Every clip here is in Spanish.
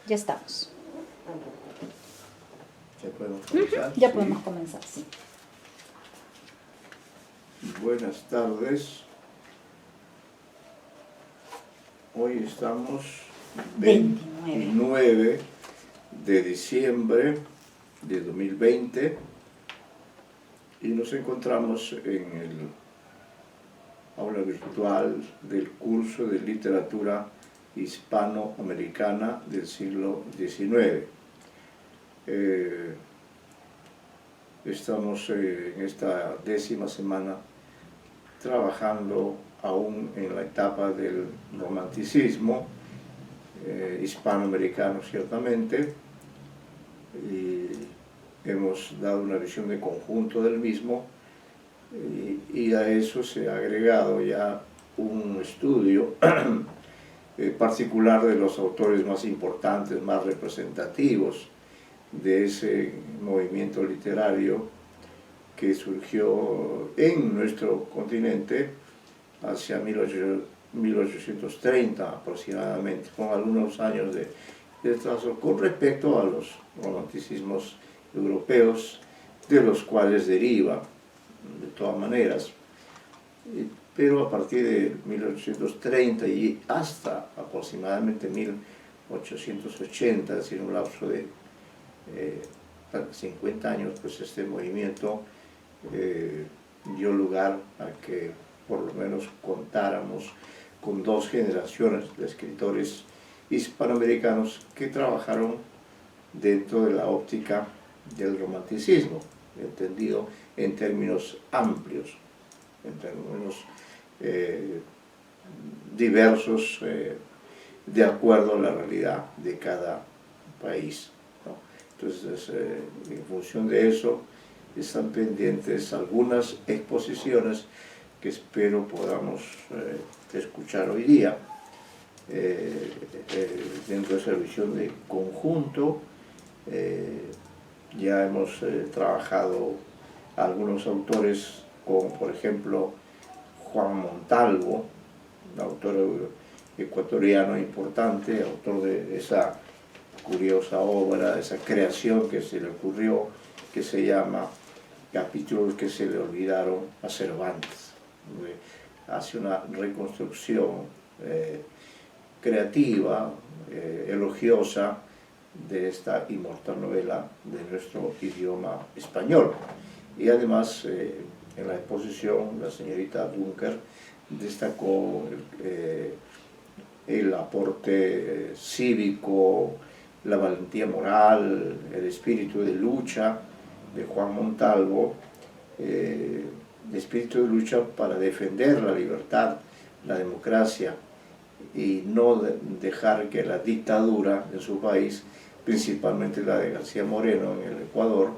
Ya estamos. ¿Ya podemos comenzar? Ya Sí. podemos comenzar, sí. Buenas tardes. Hoy estamos 29 de diciembre de 2020 y nos encontramos en el aula virtual del curso de literatura hispanoamericana del siglo XIX. Estamos en esta 10ª semana trabajando aún en la etapa del romanticismo hispanoamericano, ciertamente, y hemos dado una visión de conjunto del mismo, y a eso se ha agregado ya un estudio particular de los autores más importantes, más representativos de ese movimiento literario que surgió en nuestro continente hacia 1830 aproximadamente, con algunos años de retraso con respecto a los romanticismos europeos, de los cuales deriva de todas maneras, pero a partir de 1830 y hasta aproximadamente 1880, es decir, un lapso de 50 años, pues este movimiento dio lugar a que por lo menos contáramos con 2 generaciones de escritores hispanoamericanos que trabajaron dentro de la óptica del romanticismo, entendido en términos amplios, en términos diversos, de acuerdo a la realidad de cada país, ¿no? Entonces, en función de eso, están pendientes algunas exposiciones que espero podamos escuchar hoy día dentro de esa visión de conjunto. Ya hemos trabajado algunos autores como por ejemplo Juan Montalvo, un autor ecuatoriano importante, autor de esa curiosa obra, esa creación que se le ocurrió, que se llama Capítulos que se le olvidaron a Cervantes. Hace una reconstrucción creativa, elogiosa de esta inmortal novela de nuestro idioma español. Y además, en la exposición, la señorita Dunker destacó el aporte cívico, la valentía moral, el espíritu de lucha de Juan Montalvo, el espíritu de lucha para defender la libertad, la democracia, y no dejar que la dictadura en su país, principalmente la de García Moreno en el Ecuador,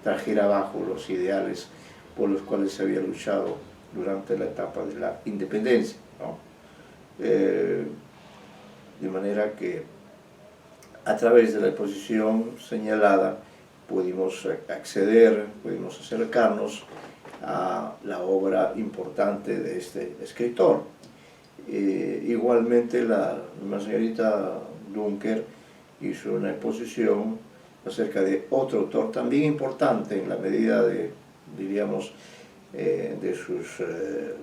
trajera abajo los ideales por los cuales se había luchado durante la etapa de la independencia, ¿no? De manera que a través de la exposición señalada pudimos acceder, pudimos acercarnos a la obra importante de este escritor. Igualmente la señorita Dunker hizo una exposición acerca de otro autor también importante en la medida de, diríamos, de sus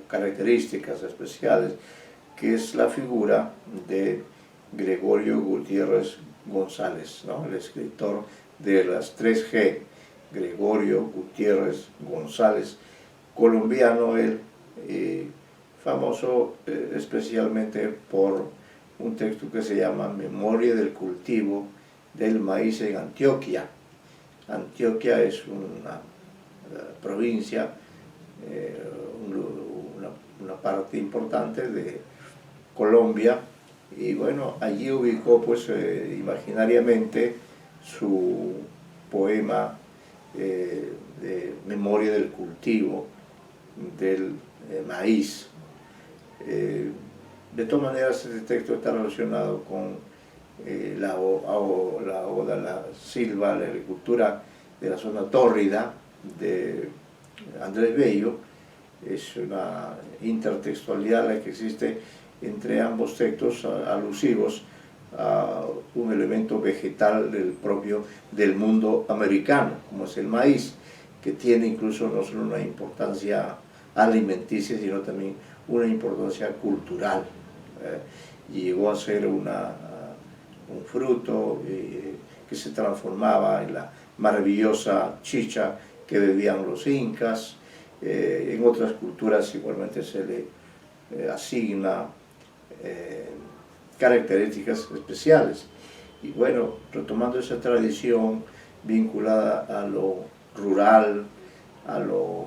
características especiales, que es la figura de Gregorio Gutiérrez González, ¿no? El escritor de las 3G, Gregorio Gutiérrez González, colombiano él, famoso especialmente por un texto que se llama Memoria del cultivo del maíz en Antioquia. Antioquia es una provincia, una parte importante de Colombia, y bueno, allí ubicó pues imaginariamente su poema de Memoria del cultivo del maíz. De todas maneras, este texto está relacionado con la Oda a la Silva, la agricultura de la zona tórrida de Andrés Bello. Es una intertextualidad la que existe entre ambos textos alusivos un elemento vegetal del mundo americano, como es el maíz, que tiene incluso no solo una importancia alimenticia, sino también una importancia cultural. Y llegó a ser un fruto que se transformaba en la maravillosa chicha que bebían los incas. En otras culturas igualmente se le asigna características especiales. Y bueno, retomando esa tradición vinculada a lo rural, a lo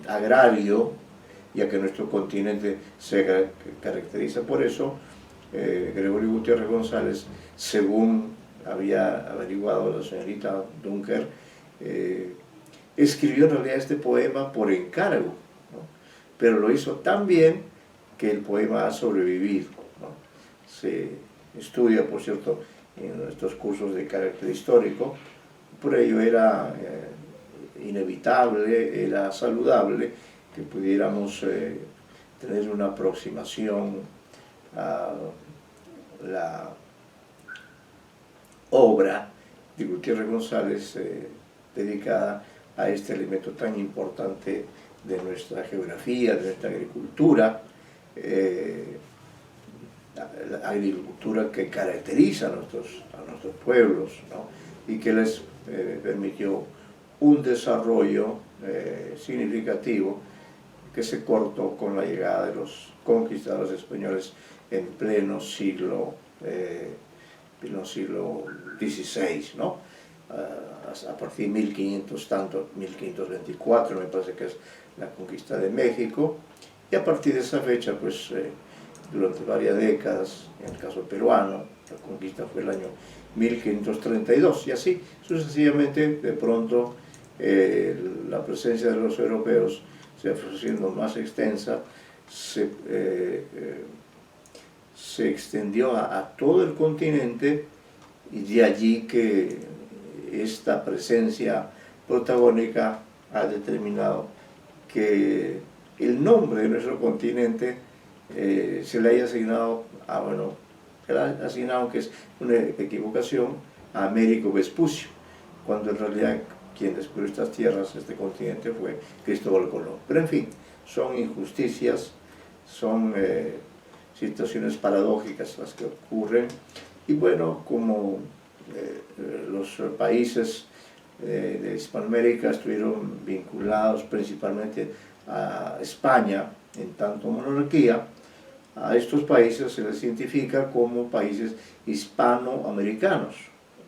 agrario, ya que nuestro continente se caracteriza por eso, Gregorio Gutiérrez González, según había averiguado la señorita Dunker, escribió en realidad este poema por encargo, ¿no? Pero lo hizo tan bien que el poema ha sobrevivido, ¿no? Se estudia, por cierto, en estos cursos de carácter histórico. Por ello era inevitable, era saludable que pudiéramos tener una aproximación a la obra de Gutiérrez González dedicada a este elemento tan importante de nuestra geografía, de nuestra agricultura, la agricultura que caracteriza a nuestros pueblos, ¿no? Y que les permitió un desarrollo significativo que se cortó con la llegada de los conquistadores españoles en pleno siglo XVI, ¿no? A partir de 1524 me parece que es la conquista de México, y a partir de esa fecha, pues durante varias décadas, en el caso peruano, la conquista fue el año 1532, y así sucesivamente. De pronto la presencia de los europeos se fue haciendo más extensa, se extendió a todo el continente, y de allí que esta presencia protagónica ha determinado que el nombre de nuestro continente se le haya asignado que es una equivocación, a Américo Vespucio, cuando en realidad quien descubrió estas tierras, este continente, fue Cristóbal Colón. Pero en fin, son injusticias, son situaciones paradójicas las que ocurren, y bueno, como los países de Hispanoamérica estuvieron vinculados principalmente a España en tanto monarquía, a estos países se les identifica como países hispanoamericanos,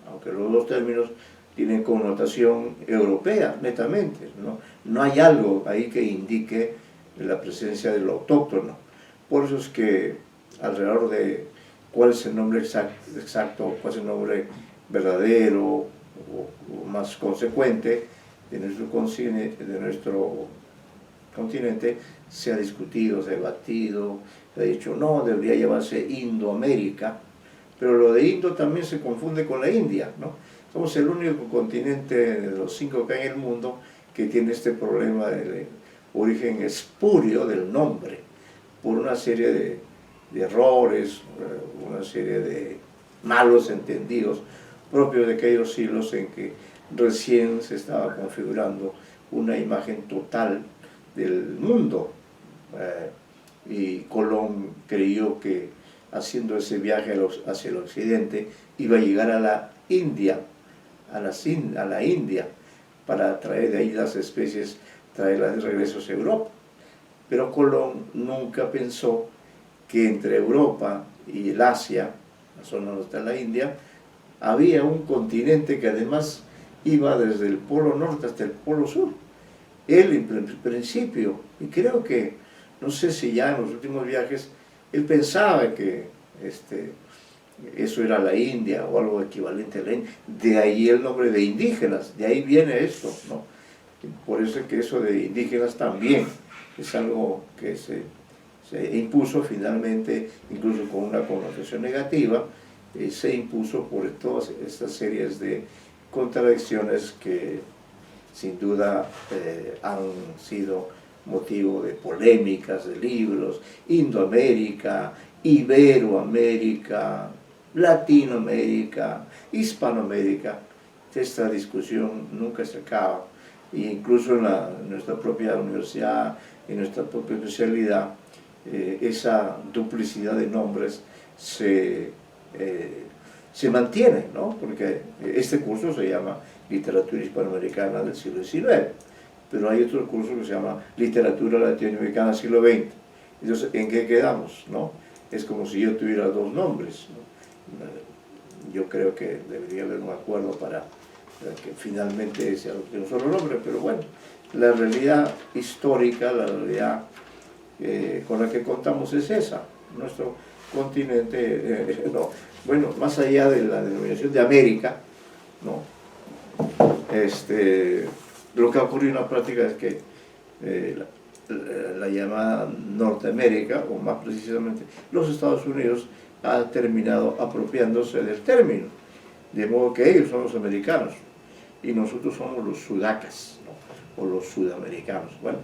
aunque los dos términos tienen connotación europea netamente, ¿no? No hay algo ahí que indique la presencia de lo autóctono. Por eso es que alrededor de cuál es el nombre exacto, cuál es el nombre verdadero o más consecuente de nuestro continente, se ha discutido, se ha debatido, se ha dicho no, debería llamarse Indoamérica, pero lo de Indo también se confunde con la India, ¿no? Somos el único continente de los 5 que hay en el mundo que tiene este problema de origen espurio del nombre, por una serie de errores, una serie de malos entendidos propios de aquellos siglos en que recién se estaba configurando una imagen total del mundo, y Colón creyó que haciendo ese viaje hacia el occidente iba a llegar a la India, a la India, para traer de ahí las especies, traerlas de regreso a Europa. Pero Colón nunca pensó que entre Europa y el Asia, la zona donde está la India, había un continente que además iba desde el polo norte hasta el polo sur. Él en principio, y creo que, no sé si ya en los últimos viajes, él pensaba que eso era la India o algo equivalente a la India. De ahí el nombre de indígenas, de ahí viene esto, ¿no? Por eso es que eso de indígenas también es algo que se impuso finalmente, incluso con una connotación negativa, se impuso por todas estas series de contradicciones que sin duda han sido motivo de polémicas, de libros, Indoamérica, Iberoamérica, Latinoamérica, Hispanoamérica. Esta discusión nunca se acaba, e incluso en nuestra propia universidad, en nuestra propia especialidad, esa duplicidad de nombres se mantiene, ¿no? Porque este curso se llama Literatura Hispanoamericana del siglo XIX, pero hay otro curso que se llama Literatura Latinoamericana del siglo XX. Entonces, ¿en qué quedamos, no? Es como si yo tuviera dos nombres, ¿no? Yo creo que debería haber un acuerdo para que finalmente sea un solo nombre, pero bueno, la realidad histórica, la realidad con la que contamos es esa. Nuestro continente, no, bueno, más allá de la denominación de América, ¿no? Lo que ha ocurrido en la práctica es que la llamada Norteamérica, o más precisamente los Estados Unidos, ha terminado apropiándose del término, de modo que ellos son los americanos y nosotros somos los sudacas, ¿no? O los sudamericanos. Bueno,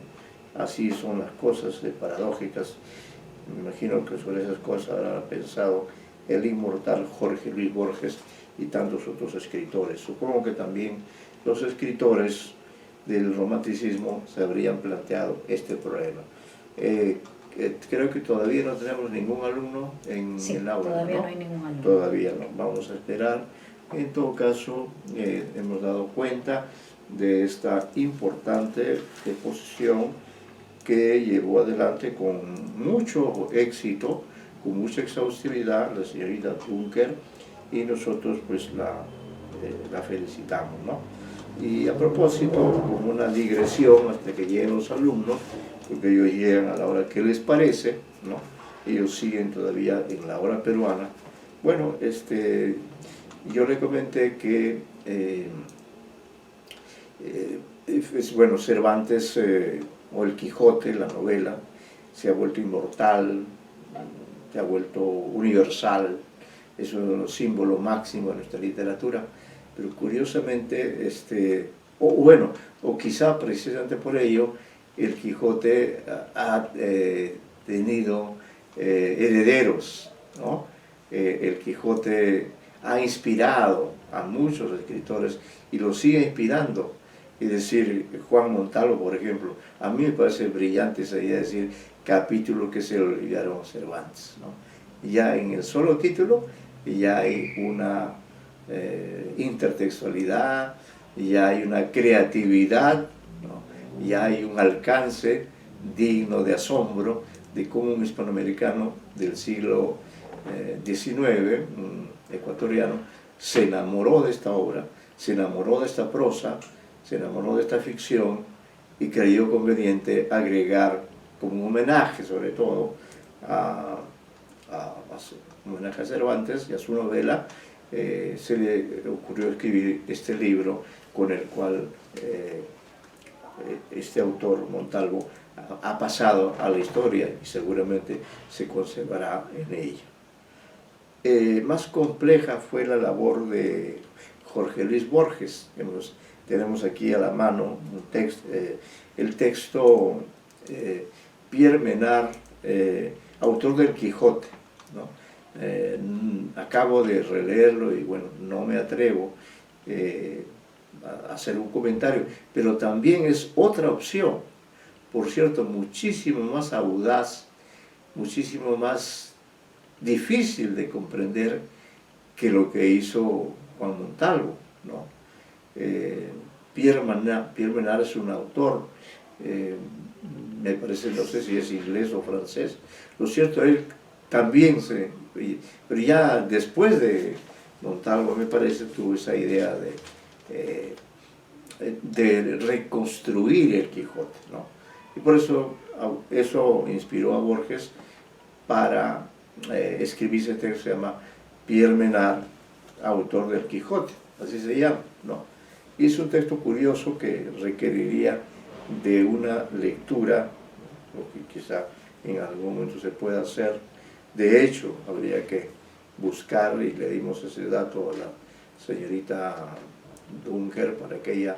así son las cosas paradójicas. Me imagino que sobre esas cosas habrá pensado el inmortal Jorge Luis Borges y tantos otros escritores. Supongo que también los escritores del romanticismo se habrían planteado este problema. Creo que todavía no tenemos ningún alumno en el aula. Todavía no hay ningún alumno. Todavía no, vamos a esperar. En todo caso, hemos dado cuenta de esta importante exposición que llevó adelante con mucho éxito, con mucha exhaustividad, la señorita Dunker, y nosotros pues la felicitamos, ¿no? Y a propósito, como una digresión hasta que lleguen los alumnos, porque ellos llegan a la hora que les parece, ¿no? Ellos siguen todavía en la hora peruana. Bueno, yo le comenté que bueno, Cervantes o el Quijote, la novela, se ha vuelto inmortal, se ha vuelto universal, es un símbolo máximo de nuestra literatura, pero curiosamente, o quizá precisamente por ello, el Quijote ha tenido herederos, ¿no? El Quijote ha inspirado a muchos escritores y lo sigue inspirando. Es decir, Juan Montalvo, por ejemplo, a mí me parece brillante esa idea de decir capítulo que se le olvidaron a Cervantes, ¿no? Ya en el solo título ya hay una intertextualidad, ya hay una creatividad, ¿no? Ya hay un alcance digno de asombro de cómo un hispanoamericano del siglo XIX, un ecuatoriano, se enamoró de esta obra, se enamoró de esta prosa, se enamoró de esta ficción y creyó conveniente agregar como un homenaje, sobre todo, un homenaje a Cervantes y a su novela, se le ocurrió escribir este libro con el cual este autor, Montalvo, ha pasado a la historia y seguramente se conservará en ella. Más compleja fue la labor de Jorge Luis Borges. Tenemos aquí a la mano el texto Pierre Menard, autor del Quijote, ¿no? Acabo de releerlo y bueno, no me atrevo a hacer un comentario, pero también es otra opción, por cierto, muchísimo más audaz, muchísimo más difícil de comprender que lo que hizo Juan Montalvo, ¿no? Pierre Menard es un autor, me parece, no sé si es inglés o francés. Lo cierto, él también pero ya después de Montalvo, me parece, tuvo esa idea de reconstruir el Quijote, ¿no? Y por eso inspiró a Borges para escribir ese texto que se llama Pierre Menard, autor del Quijote, así se llama, ¿no? Y es un texto curioso que requeriría de una lectura, lo que quizá en algún momento se pueda hacer. De hecho, habría que buscar, y le dimos ese dato a la señorita Dunker para que ella,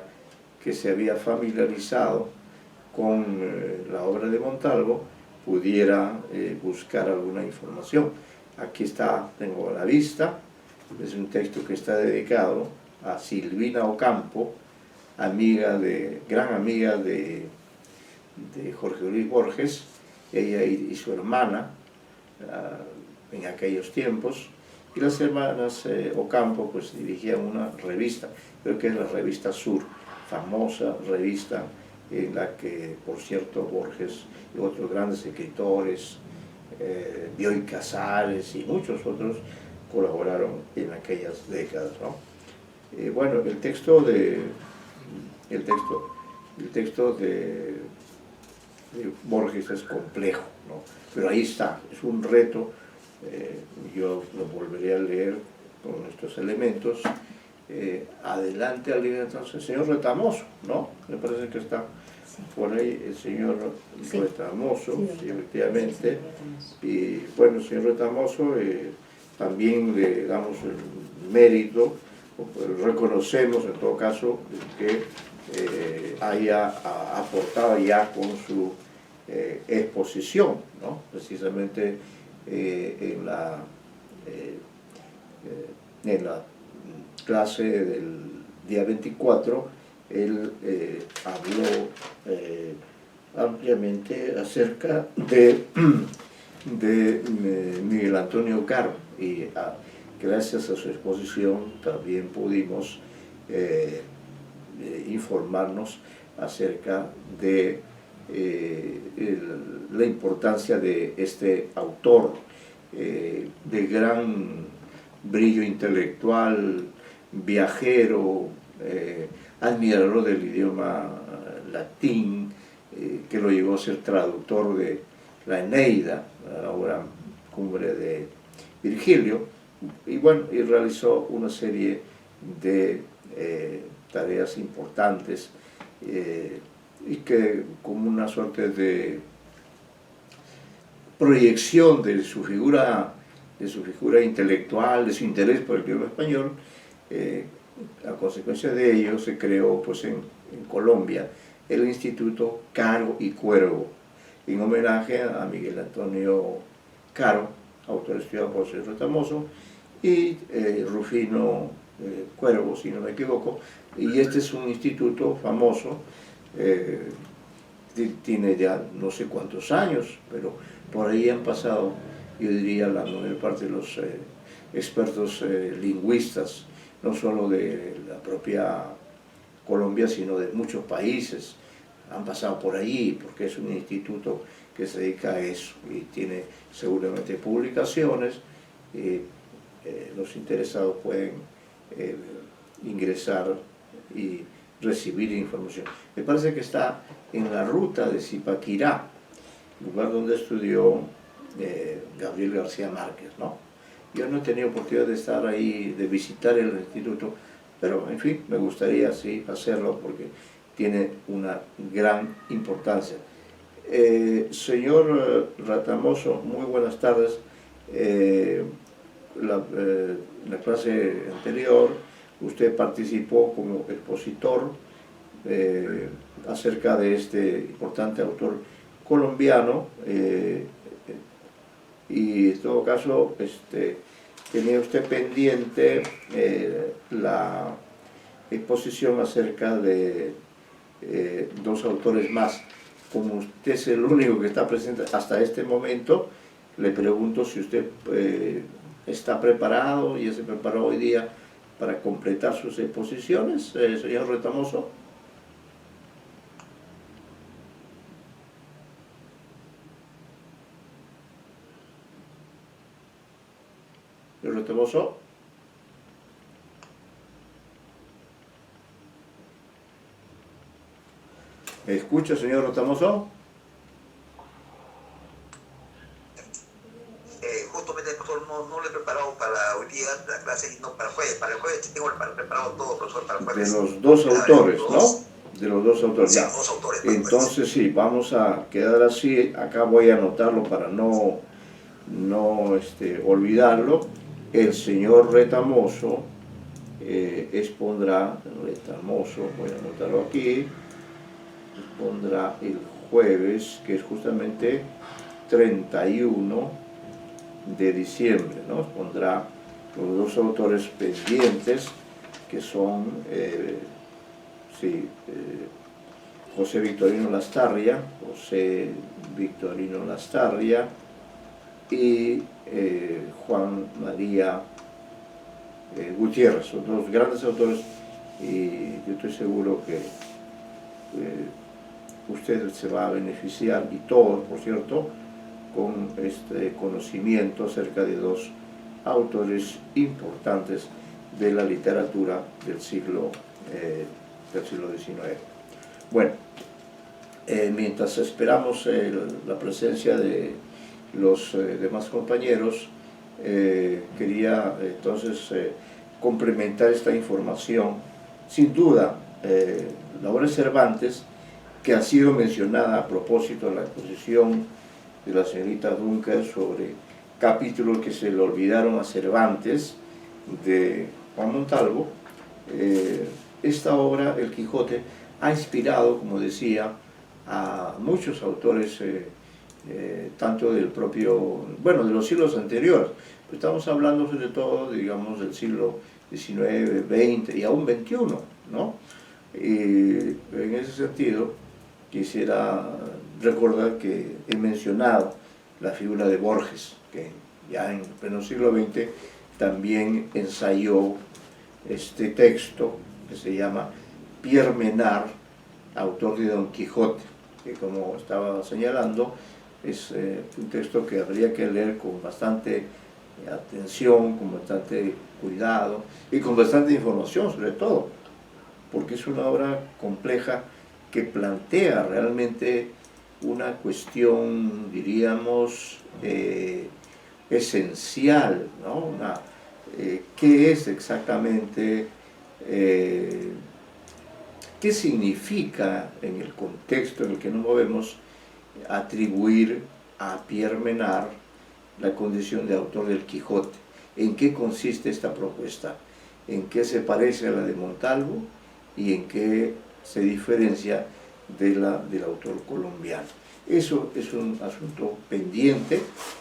que se había familiarizado con la obra de Montalvo, pudiera buscar alguna información. Aquí está, tengo a la vista, es un texto que está dedicado a Silvina Ocampo, gran amiga de Jorge Luis Borges, ella y su hermana en aquellos tiempos, y las hermanas Ocampo pues dirigían una revista, creo que es la revista Sur, famosa revista en la que, por cierto, Borges y otros grandes escritores, Bioy Casares y muchos otros colaboraron en aquellas décadas, ¿no? Bueno, el texto de Borges es complejo, ¿no? Pero ahí está, es un reto, yo lo volveré a leer con estos elementos. Adelante al líder, entonces, el señor Retamoso, ¿no? Me parece que está por ahí el señor Retamoso, sí, efectivamente. Y bueno, el señor Retamoso, también le damos el mérito, reconocemos en todo caso que haya aportado ya con su exposición, ¿no? Precisamente en la clase del día 24, él habló ampliamente acerca de Miguel Antonio Caro, y gracias a su exposición también pudimos informarnos acerca de la importancia de este autor de gran brillo intelectual, viajero, admirador del idioma latín, que lo llevó a ser traductor de la Eneida, la obra cumbre de Virgilio, y bueno, y realizó una serie de tareas importantes, y que como una suerte de proyección de su figura intelectual, de su interés por el idioma español, a consecuencia de ello se creó pues en Colombia el Instituto Caro y Cuervo, en homenaje a Miguel Antonio Caro, autor estudiado por José Retamoso, y Rufino Cuervo, si no me equivoco, y este es un instituto famoso, tiene ya no sé cuántos años, pero por ahí han pasado, yo diría, la mayor parte de los expertos lingüistas, no solo de la propia Colombia, sino de muchos países, han pasado por allí, porque es un instituto que se dedica a eso, y tiene seguramente publicaciones, y los interesados pueden ingresar y recibir información. Me parece que está en la ruta de Zipaquirá, lugar donde estudió Gabriel García Márquez, ¿no? Yo no he tenido oportunidad de estar ahí, de visitar el instituto, pero en fin, me gustaría sí hacerlo porque tiene una gran importancia. Señor Retamoso, muy buenas tardes. En la clase anterior usted participó como expositor acerca de este importante autor colombiano, y en todo caso tenía usted pendiente la exposición acerca de dos autores más. Como usted es el único que está presente hasta este momento, le pregunto si usted está preparado, ya se preparó hoy día para completar sus exposiciones, señor Retamoso. Señor Retamoso. ¿Me escucha, señor Retamoso? Justamente, profesor, no le he preparado para hoy día la clase, sino para el jueves. Para el jueves tengo preparado todo, profesor, para el jueves. De los dos autores, ¿no? De los dos autores, sí, ya. Dos autores. Entonces sí, vamos a quedar así. Acá voy a anotarlo para no olvidarlo. El señor Retamoso expondrá, Retamoso, voy a anotarlo aquí, expondrá el jueves, que es justamente 31 de diciembre, ¿no? Pondrá los dos autores pendientes, que son José Victorino Lastarria y Juan María Gutiérrez. Son dos grandes autores y yo estoy seguro que usted se va a beneficiar, y todos, por cierto, con este conocimiento acerca de dos autores importantes de la literatura del siglo XIX. Bueno, mientras esperamos la presencia de los demás compañeros, quería entonces complementar esta información. Sin duda, la obra de Cervantes, que ha sido mencionada a propósito de la exposición de la señorita Dunker sobre capítulos que se le olvidaron a Cervantes, de Juan Montalvo, esta obra, El Quijote, ha inspirado, como decía, a muchos autores, tanto del propio, bueno, de los siglos anteriores. Estamos hablando sobre todo, digamos, del siglo XIX, XX y aún XXI, ¿no? Y en ese sentido, quisiera recordar que he mencionado la figura de Borges, que ya en pleno siglo XX también ensayó este texto que se llama Pierre Menard, autor de Don Quijote, que, como estaba señalando, es un texto que habría que leer con bastante atención, con bastante cuidado y con bastante información sobre todo, porque es una obra compleja que plantea realmente una cuestión, diríamos, esencial, ¿no? ¿Qué es exactamente, qué significa en el contexto en el que nos movemos atribuir a Pierre Menard la condición de autor del Quijote? ¿En qué consiste esta propuesta? ¿En qué se parece a la de Montalvo y en qué se diferencia del autor colombiano? Eso es un asunto pendiente,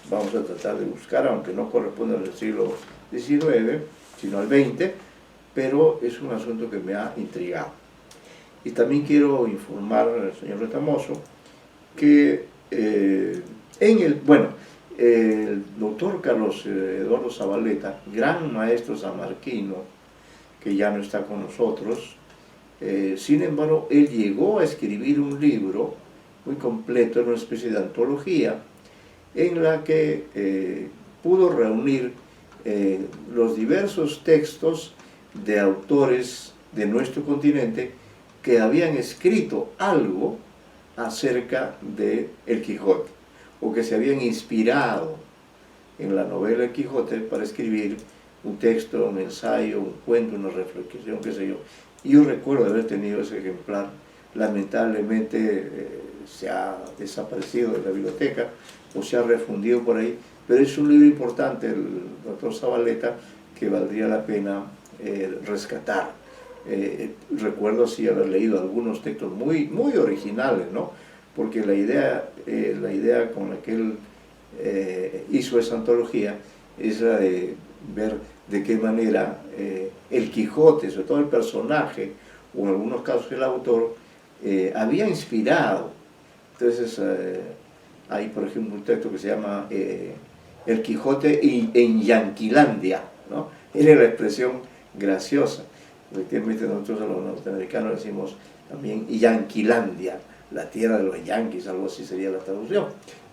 vamos a tratar de buscar, aunque no corresponde al siglo XIX, sino al XX, pero es un asunto que me ha intrigado. Y también quiero informar al señor Retamoso que el doctor Carlos Eduardo Zabaleta, gran maestro sanmarquino, que ya no está con nosotros, sin embargo, él llegó a escribir un libro muy completo, en una especie de antología, en la que pudo reunir los diversos textos de autores de nuestro continente que habían escrito algo acerca de El Quijote, o que se habían inspirado en la novela El Quijote para escribir un texto, un ensayo, un cuento, una reflexión, qué sé yo. Y yo recuerdo haber tenido ese ejemplar. Lamentablemente se ha desaparecido de la biblioteca o se ha refundido por ahí, pero es un libro importante, el doctor Zabaleta, que valdría la pena rescatar. Recuerdo así haber leído algunos textos muy originales, ¿no? Porque la idea con la que él hizo esa antología es la de ver de qué manera el Quijote, sobre todo el personaje, o en algunos casos el autor, había inspirado. Entonces hay, por ejemplo, un texto que se llama El Quijote en Yanquilandia, ¿no? Era la expresión graciosa. Efectivamente nosotros a los norteamericanos decimos también Yanquilandia, la tierra de los yanquis, algo así sería la traducción,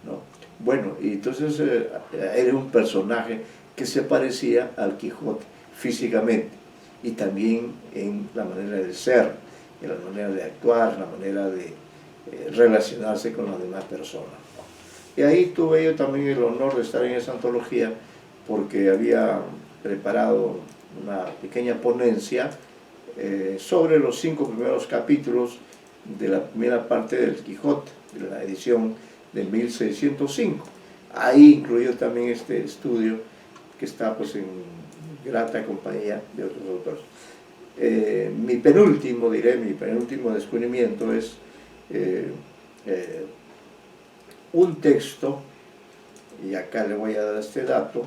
¿no? Bueno, y entonces era un personaje que se parecía al Quijote físicamente, y también en la manera de ser, en la manera de actuar, la manera de relacionarse con las demás personas. Y ahí tuve yo también el honor de estar en esa antología, porque había preparado una pequeña ponencia sobre los 5 primeros capítulos de la primera parte del Quijote, de la edición de 1605. Ahí incluyó también este estudio que está pues en grata compañía de otros autores. Mi penúltimo descubrimiento es un texto y acá le voy a dar este dato.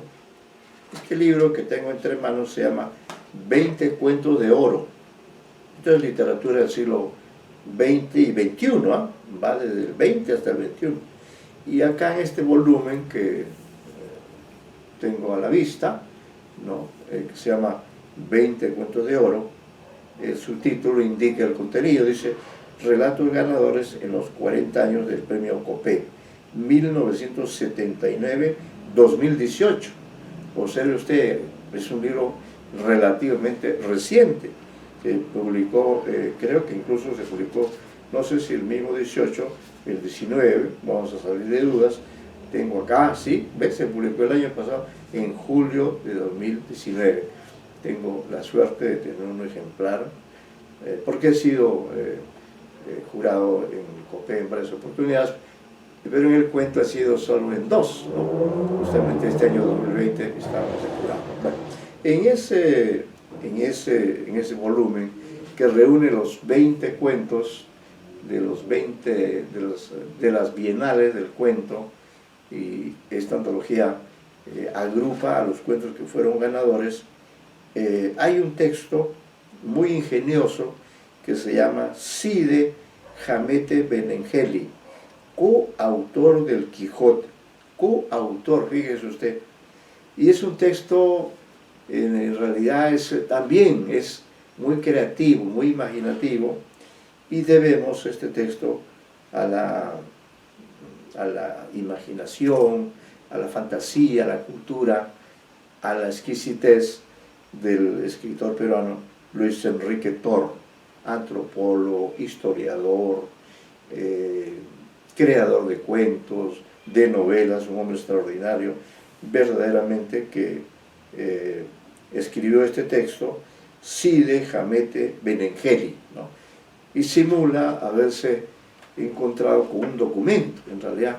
Este libro que tengo entre manos se llama 20 cuentos de oro. Esto es literatura del siglo XX y XXI, ¿eh? Va desde el 20 hasta el 21. Y acá en este volumen que tengo a la vista, ¿no? Que se llama 20 cuentos de oro, el subtítulo indica el contenido, dice Relatos ganadores en los 40 años del premio Copé, 1979-2018. Observe usted, es un libro relativamente reciente, que publicó, creo que incluso se publicó, no sé si el mismo 18, el 19, vamos a salir de dudas. Tengo acá, sí, ¿ves? Se publicó el año pasado, en julio de 2019. Tengo la suerte de tener un ejemplar, porque he sido jurado en Copé en varias oportunidades, pero en el cuento ha sido solo en 2, ¿no? Justamente este año 2020 estábamos de jurado. Bueno, en ese volumen que reúne los 20 cuentos de las bienales del cuento, y esta antología agrupa a los cuentos que fueron ganadores, hay un texto muy ingenioso que se llama Cide Hamete Benengeli, coautor del Quijote, coautor, fíjese usted, y es un texto, en realidad también es muy creativo, muy imaginativo, y debemos este texto a la imaginación, a la fantasía, a la cultura, a la exquisitez del escritor peruano Luis Enrique Toro, antropólogo, historiador, creador de cuentos, de novelas, un hombre extraordinario, verdaderamente, que escribió este texto, Cide Hamete Benengeli, ¿no? Y simula haberse encontrado con un documento. En realidad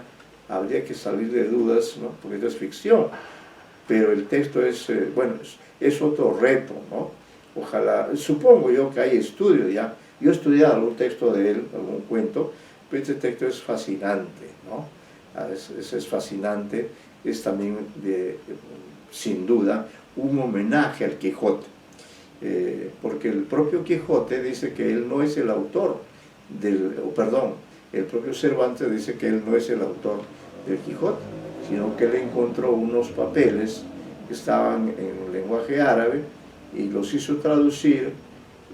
habría que salir de dudas, ¿no? Porque esto es ficción, pero el texto es, bueno, es otro reto, ¿no? Ojalá, supongo yo que hay estudios ya. Yo he estudiado algún texto de él, algún cuento, pero este texto es fascinante, ¿no? Es fascinante, es también, sin duda, un homenaje al Quijote, porque el propio Quijote dice que él no es el autor el propio Cervantes dice que él no es el autor del Quijote, sino que él encontró unos papeles que estaban en lenguaje árabe y los hizo traducir,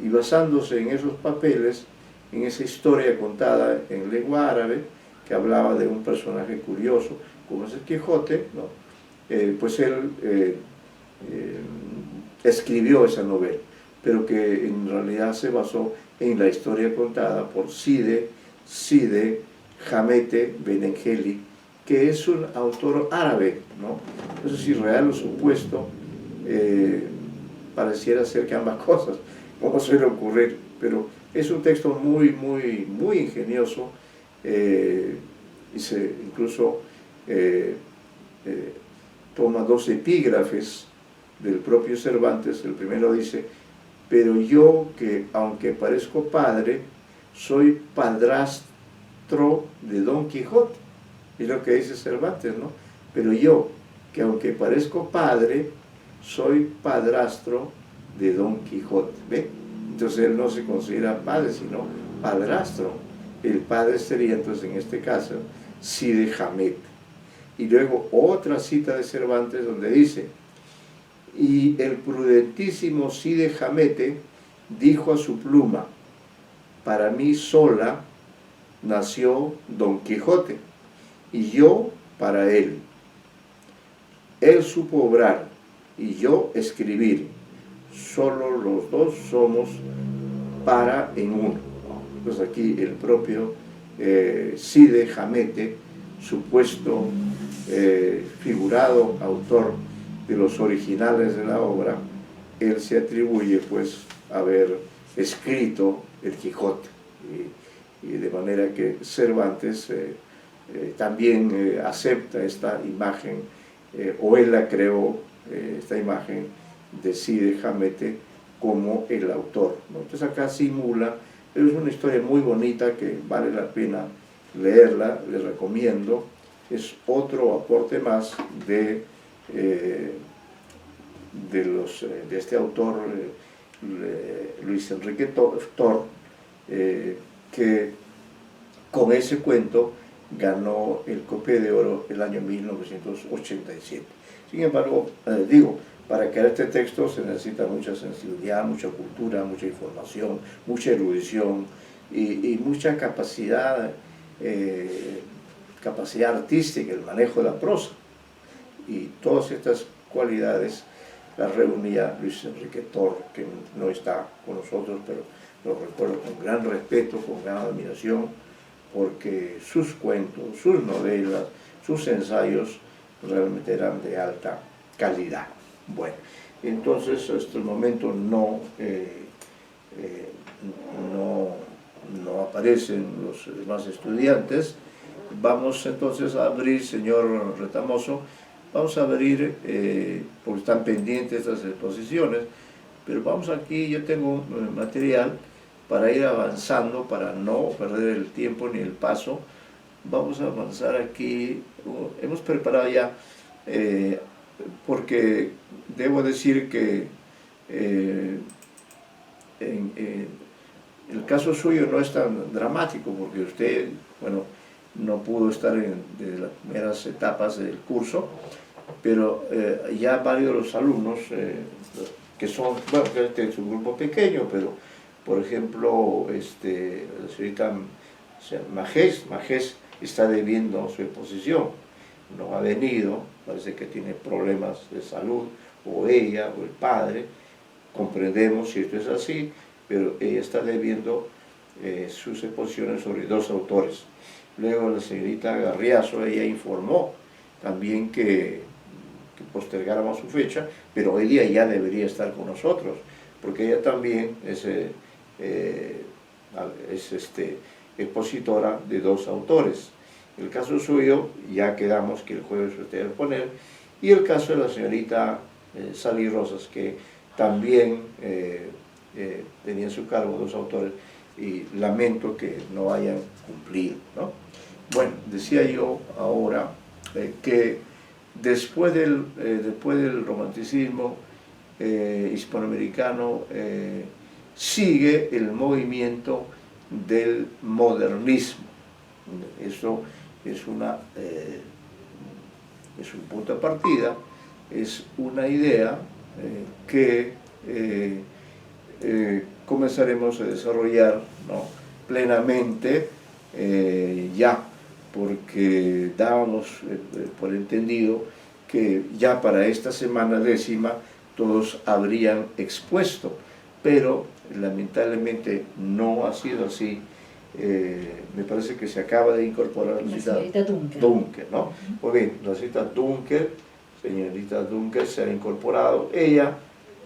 y basándose en esos papeles, en esa historia contada en lengua árabe, que hablaba de un personaje curioso, como es el Quijote, ¿no? Pues él escribió esa novela, pero que en realidad se basó en la historia contada por Cide Hamete Benengeli, que es un autor árabe, ¿no? No sé si real o supuesto, pareciera ser que ambas cosas, como suele ocurrir, pero es un texto muy, muy, muy ingenioso, y incluso toma 2 epígrafes del propio Cervantes. El primero dice: pero yo, que aunque parezco padre, soy padrastro de Don Quijote. Es lo que dice Cervantes, ¿no? Pero yo, que aunque parezco padre, soy padrastro de Don Quijote. ¿Ve? Entonces él no se considera padre, sino padrastro. El padre sería entonces, en este caso, Cide Hamete. Y luego otra cita de Cervantes donde dice: y el prudentísimo Cide Hamete dijo a su pluma: para mí sola nació Don Quijote, y yo para él. Él supo obrar, y yo escribir. Solo los dos somos para en uno. Entonces aquí el propio Cide Hamete, supuesto figurado autor de los originales de la obra, él se atribuye pues haber escrito el Quijote, y de manera que Cervantes también acepta esta imagen, o él la creó, esta imagen de Cide Hamete como el autor, ¿no? Entonces acá simula, es una historia muy bonita que vale la pena leerla, les recomiendo, es otro aporte más de este autor, Luis Enrique Tor, que con ese cuento ganó el Copia de Oro el año 1987. Sin embargo, digo, para crear este texto se necesita mucha sensibilidad, mucha cultura, mucha información, mucha erudición y mucha capacidad artística, el manejo de la prosa. Y todas estas cualidades las reunía Luis Enrique Tor, que no está con nosotros, pero lo recuerdo con gran respeto, con gran admiración, porque sus cuentos, sus novelas, sus ensayos realmente eran de alta calidad. Bueno, entonces hasta el momento no aparecen los demás estudiantes. Vamos entonces a abrir, señor Retamoso, vamos a abrir, porque están pendientes estas exposiciones, pero vamos aquí, yo tengo un material para ir avanzando, para no perder el tiempo ni el paso. Vamos a avanzar aquí, hemos preparado ya, porque debo decir que el caso suyo no es tan dramático, porque usted, bueno, no pudo estar desde las primeras etapas del curso, pero ya varios de los alumnos, que son, bueno, este es un grupo pequeño, pero por ejemplo, la señorita Majés está debiendo su exposición, no ha venido, parece que tiene problemas de salud, o ella, o el padre, comprendemos si esto es así, pero ella está debiendo sus exposiciones sobre dos autores. Luego la señorita Garriazo, ella informó también que postergáramos su fecha, pero hoy día ya debería estar con nosotros, porque ella también es expositora de dos autores. El caso suyo, ya quedamos que el jueves usted va a poner, y el caso de la señorita Sally Rosas, que también tenía en su cargo dos autores, y lamento que no hayan cumplido, ¿no? Bueno, decía yo ahora que después del romanticismo hispanoamericano sigue el movimiento del modernismo. Eso es un punto de partida, es una idea que comenzaremos a desarrollar, ¿no?, plenamente ya, porque dábamos por entendido que ya para esta semana décima todos habrían expuesto, pero lamentablemente no ha sido así. Me parece que se acaba de incorporar la señorita Dunker, ¿no? Muy bien, la señorita Dunker se ha incorporado, ella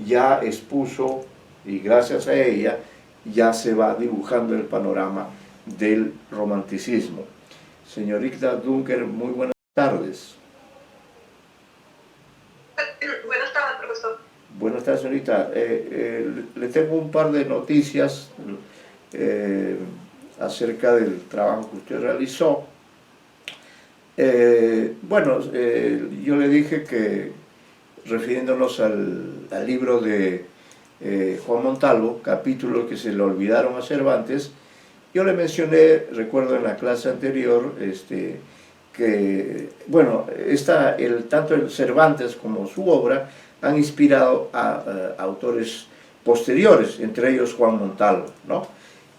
ya expuso, y gracias a ella ya se va dibujando el panorama del romanticismo. Señorita Dunker, muy buenas tardes. Buenas tardes, profesor. Buenas tardes, señorita. Le tengo un par de noticias acerca del trabajo que usted realizó. Yo le dije que, refiriéndonos al libro de Juan Montalvo, capítulos que se le olvidaron a Cervantes, yo le mencioné, recuerdo en la clase anterior, que, bueno, tanto el Cervantes como su obra han inspirado a autores posteriores, entre ellos Juan Montalvo, ¿no?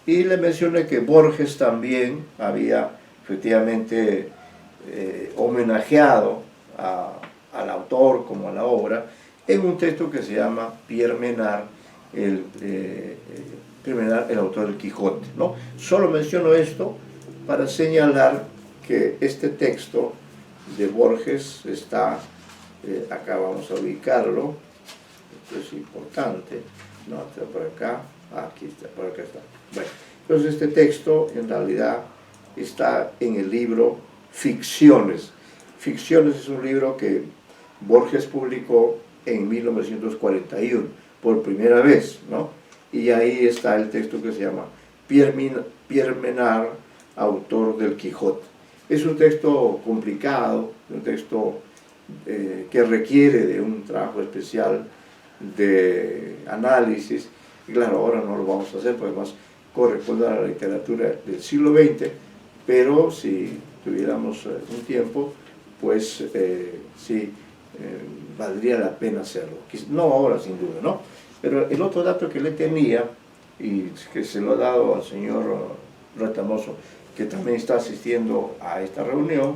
Y le mencioné que Borges también había efectivamente homenajeado al autor como a la obra en un texto que se llama Pierre Menard, el autor del Quijote, ¿no? Solo menciono esto para señalar que este texto de Borges está, acá vamos a ubicarlo, esto es importante, no, está por acá, aquí está, por acá está. Bueno, entonces este texto en realidad está en el libro Ficciones. Ficciones es un libro que Borges publicó en 1941, por primera vez, ¿no? Y ahí está el texto que se llama Pierre Menard, autor del Quijote. Es un texto complicado, un texto que requiere de un trabajo especial de análisis. Y claro, ahora no lo vamos a hacer porque además corresponde a la literatura del siglo XX, pero si tuviéramos un tiempo, pues sí, valdría la pena hacerlo. No ahora, sin duda, ¿no? Pero el otro dato que le tenía, y que se lo ha dado al señor Retamoso, que también está asistiendo a esta reunión,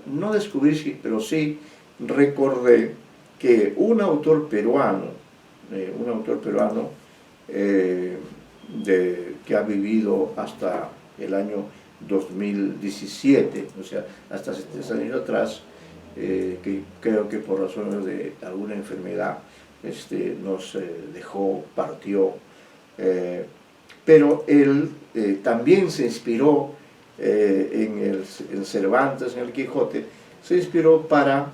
no descubrí, pero sí recordé que un autor peruano que ha vivido hasta el año 2017, o sea, hasta 7 años atrás, que creo que por razones de alguna enfermedad nos dejó, partió, pero él también se inspiró en Cervantes, en el Quijote, se inspiró para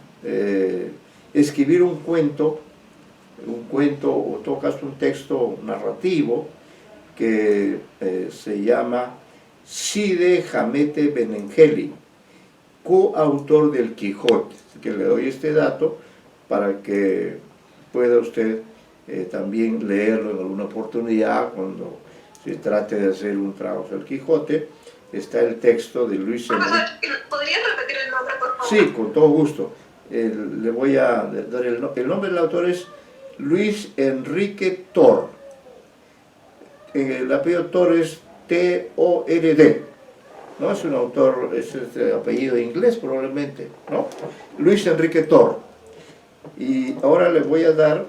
escribir un cuento, o en todo caso un texto narrativo que se llama Cide Hamete Benengeli, coautor del Quijote, que le doy este dato para que pueda usted también leerlo en alguna oportunidad cuando se trate de hacer un trabajo del Quijote. Está el texto de Luis Enrique. ¿Podrías repetir el nombre, por favor? Sí, con todo gusto. Le voy a dar el nombre del autor es Luis Enrique Tor. El apellido Tor es T-O-R-D. ¿No? Es un autor, es apellido inglés probablemente, ¿no? Luis Enrique Tor. Y ahora le voy a dar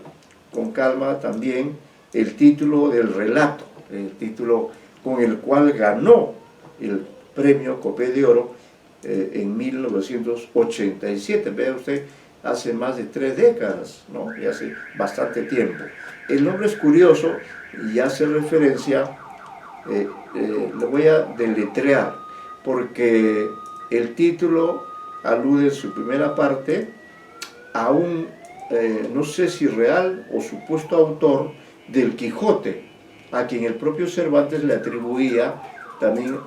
con calma también el título del relato, el título con el cual ganó el premio Copé de Oro en 1987. Vea usted, hace más de 3 décadas, ¿no? Y hace bastante tiempo. El nombre es curioso y hace referencia, le voy a deletrear, porque el título alude en su primera parte a un, no sé si real o supuesto autor del Quijote, a quien el propio Cervantes le atribuía también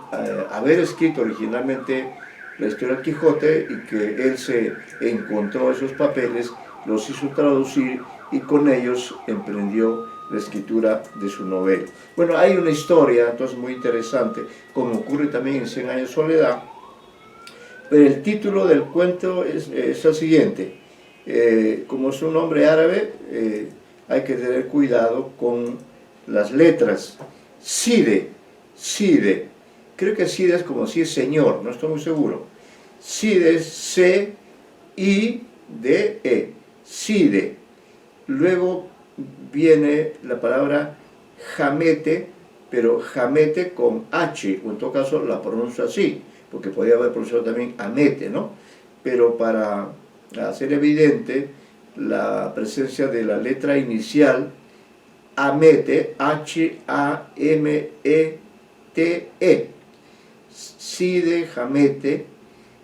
haber escrito originalmente la historia del Quijote, y que él se encontró esos papeles, los hizo traducir y con ellos emprendió la escritura de su novela. Bueno, hay una historia entonces muy interesante, como ocurre también en 100 años de soledad, pero el título del cuento es el siguiente. Como es un nombre árabe, hay que tener cuidado con las letras. Cide, Cide, creo que Cide es como si es señor, no estoy muy seguro. Cide es C-I-D-E, Cide. Luego viene la palabra Hamete, pero Hamete con H, o en todo caso la pronuncio así, porque podría haber pronunciado también Amete, ¿no? Pero para hacer evidente la presencia de la letra inicial, Amete, H-A-M-E-T-E, Cide, Hamete,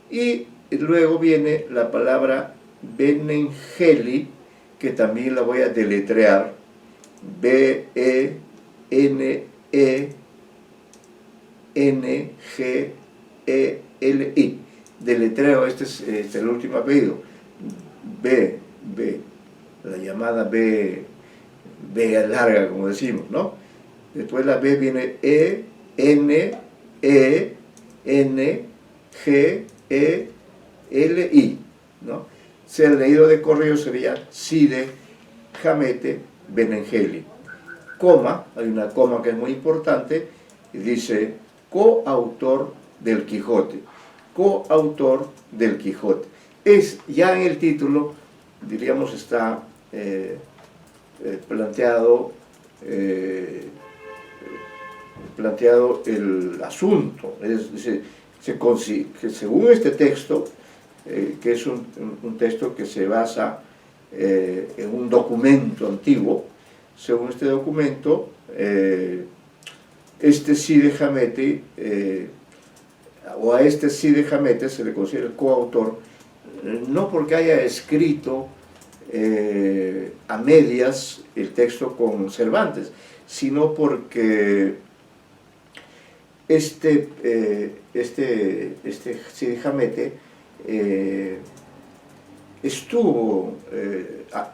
y luego viene la palabra Benengeli, que también la voy a deletrear, B-E-N-E-N-G-E-L-I. Deletreo, este es el último apellido, B, la llamada B larga, como decimos, ¿no? Después la B viene E-N-E-N-G-E-L-I, ¿no? Si el leído de correo sería Cide Hamete Benengeli. Coma, hay una coma que es muy importante, y dice coautor del Quijote. Coautor del Quijote. Es ya en el título, diríamos, está planteado el asunto. Es decir, que según este texto, que es un texto que se basa en un documento antiguo, según este documento, este Cide Hamete, o a este Cide Hamete se le considera el coautor, no porque haya escrito a medias el texto con Cervantes, sino porque Sidi Hamete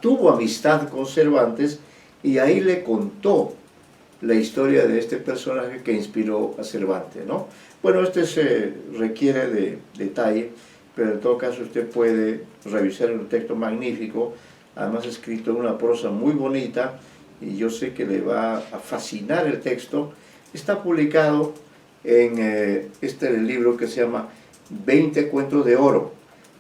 tuvo amistad con Cervantes y ahí le contó la historia de este personaje que inspiró a Cervantes, ¿no? Bueno, se requiere de detalle, pero en todo caso usted puede revisar un texto magnífico, además escrito en una prosa muy bonita, y yo sé que le va a fascinar el texto. Está publicado en el libro que se llama 20 cuentos de oro,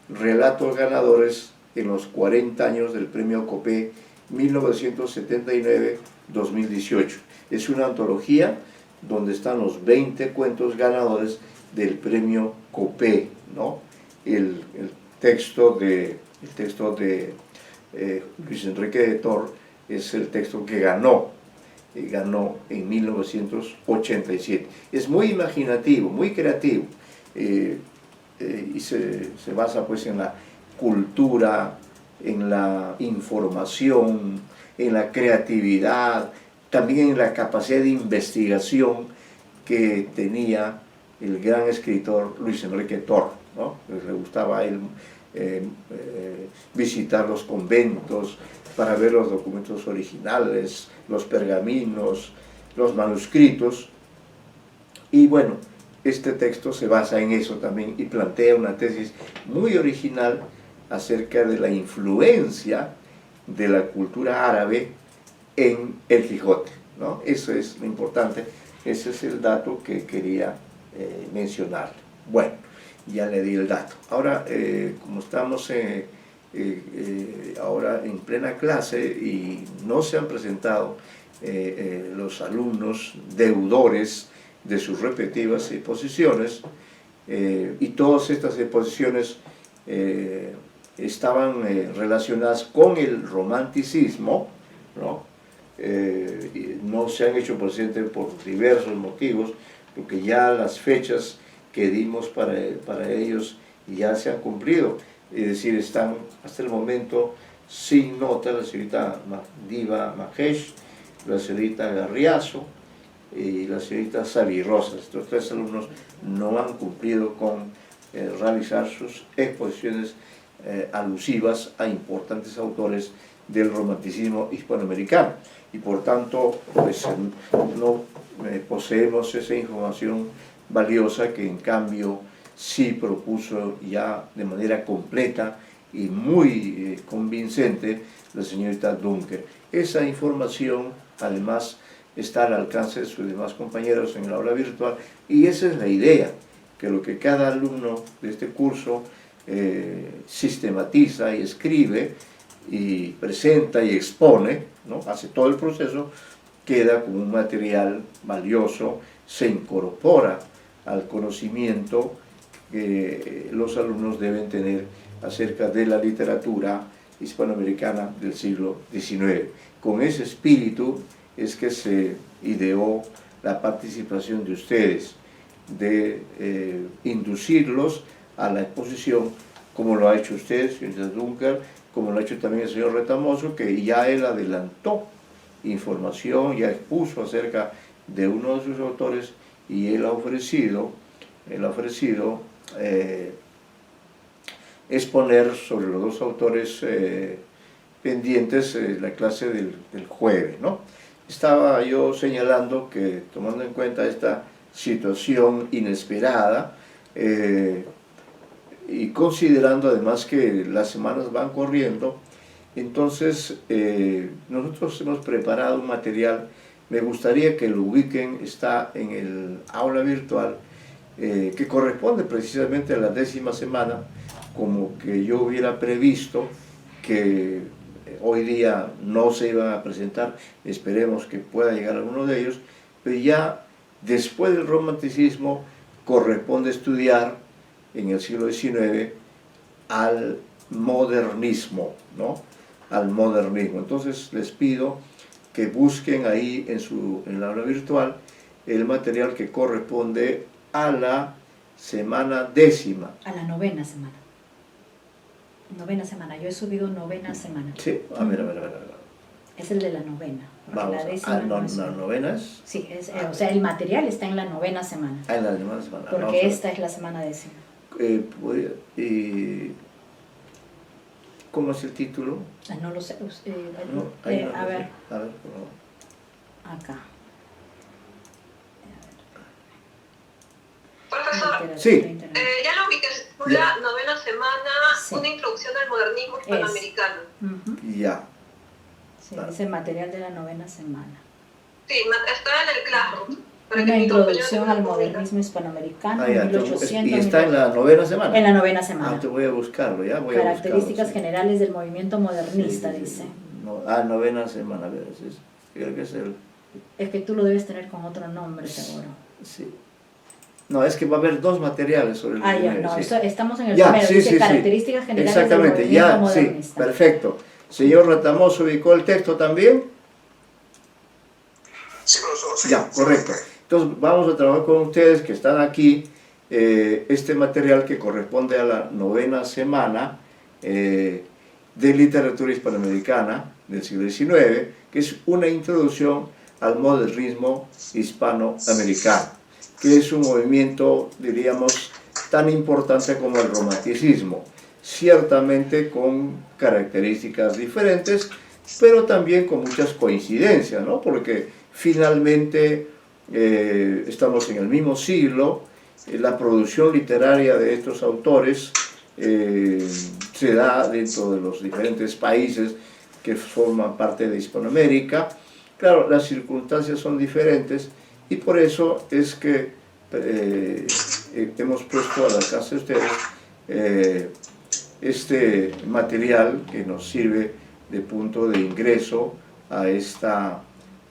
relatos ganadores en los 40 años del premio Copé 1979-2018. Es una antología donde están los 20 cuentos ganadores del premio Copé, ¿no? El texto de Luis Enrique de Tor es el texto que ganó en 1987. Es muy imaginativo, muy creativo, y se basa pues en la cultura, en la información, en la creatividad, también en la capacidad de investigación que tenía el gran escritor Luis Enrique Tor, ¿no? Le gustaba a él visitar los conventos para ver los documentos originales, los pergaminos, los manuscritos, y bueno, este texto se basa en eso también y plantea una tesis muy original acerca de la influencia de la cultura árabe en el Quijote, ¿no? Eso es lo importante, ese es el dato que quería mencionar. Bueno, ya le di el dato. Ahora, como estamos ahora en plena clase y no se han presentado los alumnos deudores de sus respectivas exposiciones, y todas estas exposiciones estaban relacionadas con el romanticismo, ¿no? No se han hecho presentes por diversos motivos, porque ya las fechas que dimos para ellos ya se han cumplido, es decir, están hasta el momento sin nota la señorita Diva Mahesh, la señorita Garriazo y la señorita Sabi Rosas. Estos tres alumnos no han cumplido con realizar sus exposiciones alusivas a importantes autores del romanticismo hispanoamericano, y por tanto pues, no poseemos esa información valiosa que en cambio sí propuso ya de manera completa y muy convincente la señorita Dunker. Esa información además está al alcance de sus demás compañeros en el aula virtual, y esa es la idea, que lo que cada alumno de este curso sistematiza y escribe y presenta y expone, ¿no? Hace todo el proceso, queda como un material valioso, se incorpora al conocimiento que los alumnos deben tener acerca de la literatura hispanoamericana del siglo XIX. Con ese espíritu es que se ideó la participación de ustedes, de inducirlos a la exposición, como lo ha hecho usted, señor Dunker, como lo ha hecho también el señor Retamoso, que ya él adelantó información, ya expuso acerca de uno de sus autores, y él ha ofrecido exponer sobre los dos autores pendientes la clase del jueves, ¿no? Estaba yo señalando que, tomando en cuenta esta situación inesperada, y considerando además que las semanas van corriendo, entonces nosotros hemos preparado un material. Me gustaría que lo ubiquen, está en el aula virtual, que corresponde precisamente a la 10ª semana, como que yo hubiera previsto que hoy día no se iban a presentar, esperemos que pueda llegar alguno de ellos, pero ya después del romanticismo corresponde estudiar en el siglo XIX al modernismo, ¿no? Al modernismo. Entonces les pido que busquen ahí en la aula virtual el material que corresponde a la semana 10ª. A la 9ª semana. 9ª semana, yo he subido 9ª semana. Sí, a ver. Es el de la 9ª. Vamos, la décima no es las novenas. Sí, o sea, el material está en la 9ª semana. En la 9ª semana. Porque esta es la semana 10ª. ¿Cómo es el título? No lo sé. No, a ver, por favor. acá. Profesor, Sí. ya lo ubiqué, la 9ª semana, Sí. una introducción al modernismo hispanoamericano. Ya. Sí, es el material de la 9ª semana. Sí, está en el Classroom. para que Una mi introducción compañero al lo publique. modernismo hispanoamericano, Ya, 1800. y está en la 9ª semana. En la 9ª semana. Te voy a buscarlo, ya. Características generales del movimiento modernista, dice. No, 9ª semana, a ver, creo que es el... Es que tú lo debes tener con otro nombre, seguro. Sí. No, es que va a haber dos materiales sobre el Ya, primero, no, sí. estamos en el Ya, primero, sí, dice sí, características generales exactamente, del movimiento ya, modernista. sí, perfecto. Señor Ratamoso, ¿ubicó el texto también? Sí, profesor, sí. Ya, correcto. Entonces vamos a trabajar con ustedes que están aquí, este material que corresponde a la 9ª semana de literatura hispanoamericana del siglo XIX, que es una introducción al modernismo hispanoamericano, que es un movimiento, diríamos, tan importante como el romanticismo, ciertamente con características diferentes, pero también con muchas coincidencias, ¿no? Porque finalmente estamos en el mismo siglo, la producción literaria de estos autores se da dentro de los diferentes países que forman parte de Hispanoamérica. Claro, las circunstancias son diferentes y por eso es que hemos puesto al alcance de ustedes este material que nos sirve de punto de ingreso a esta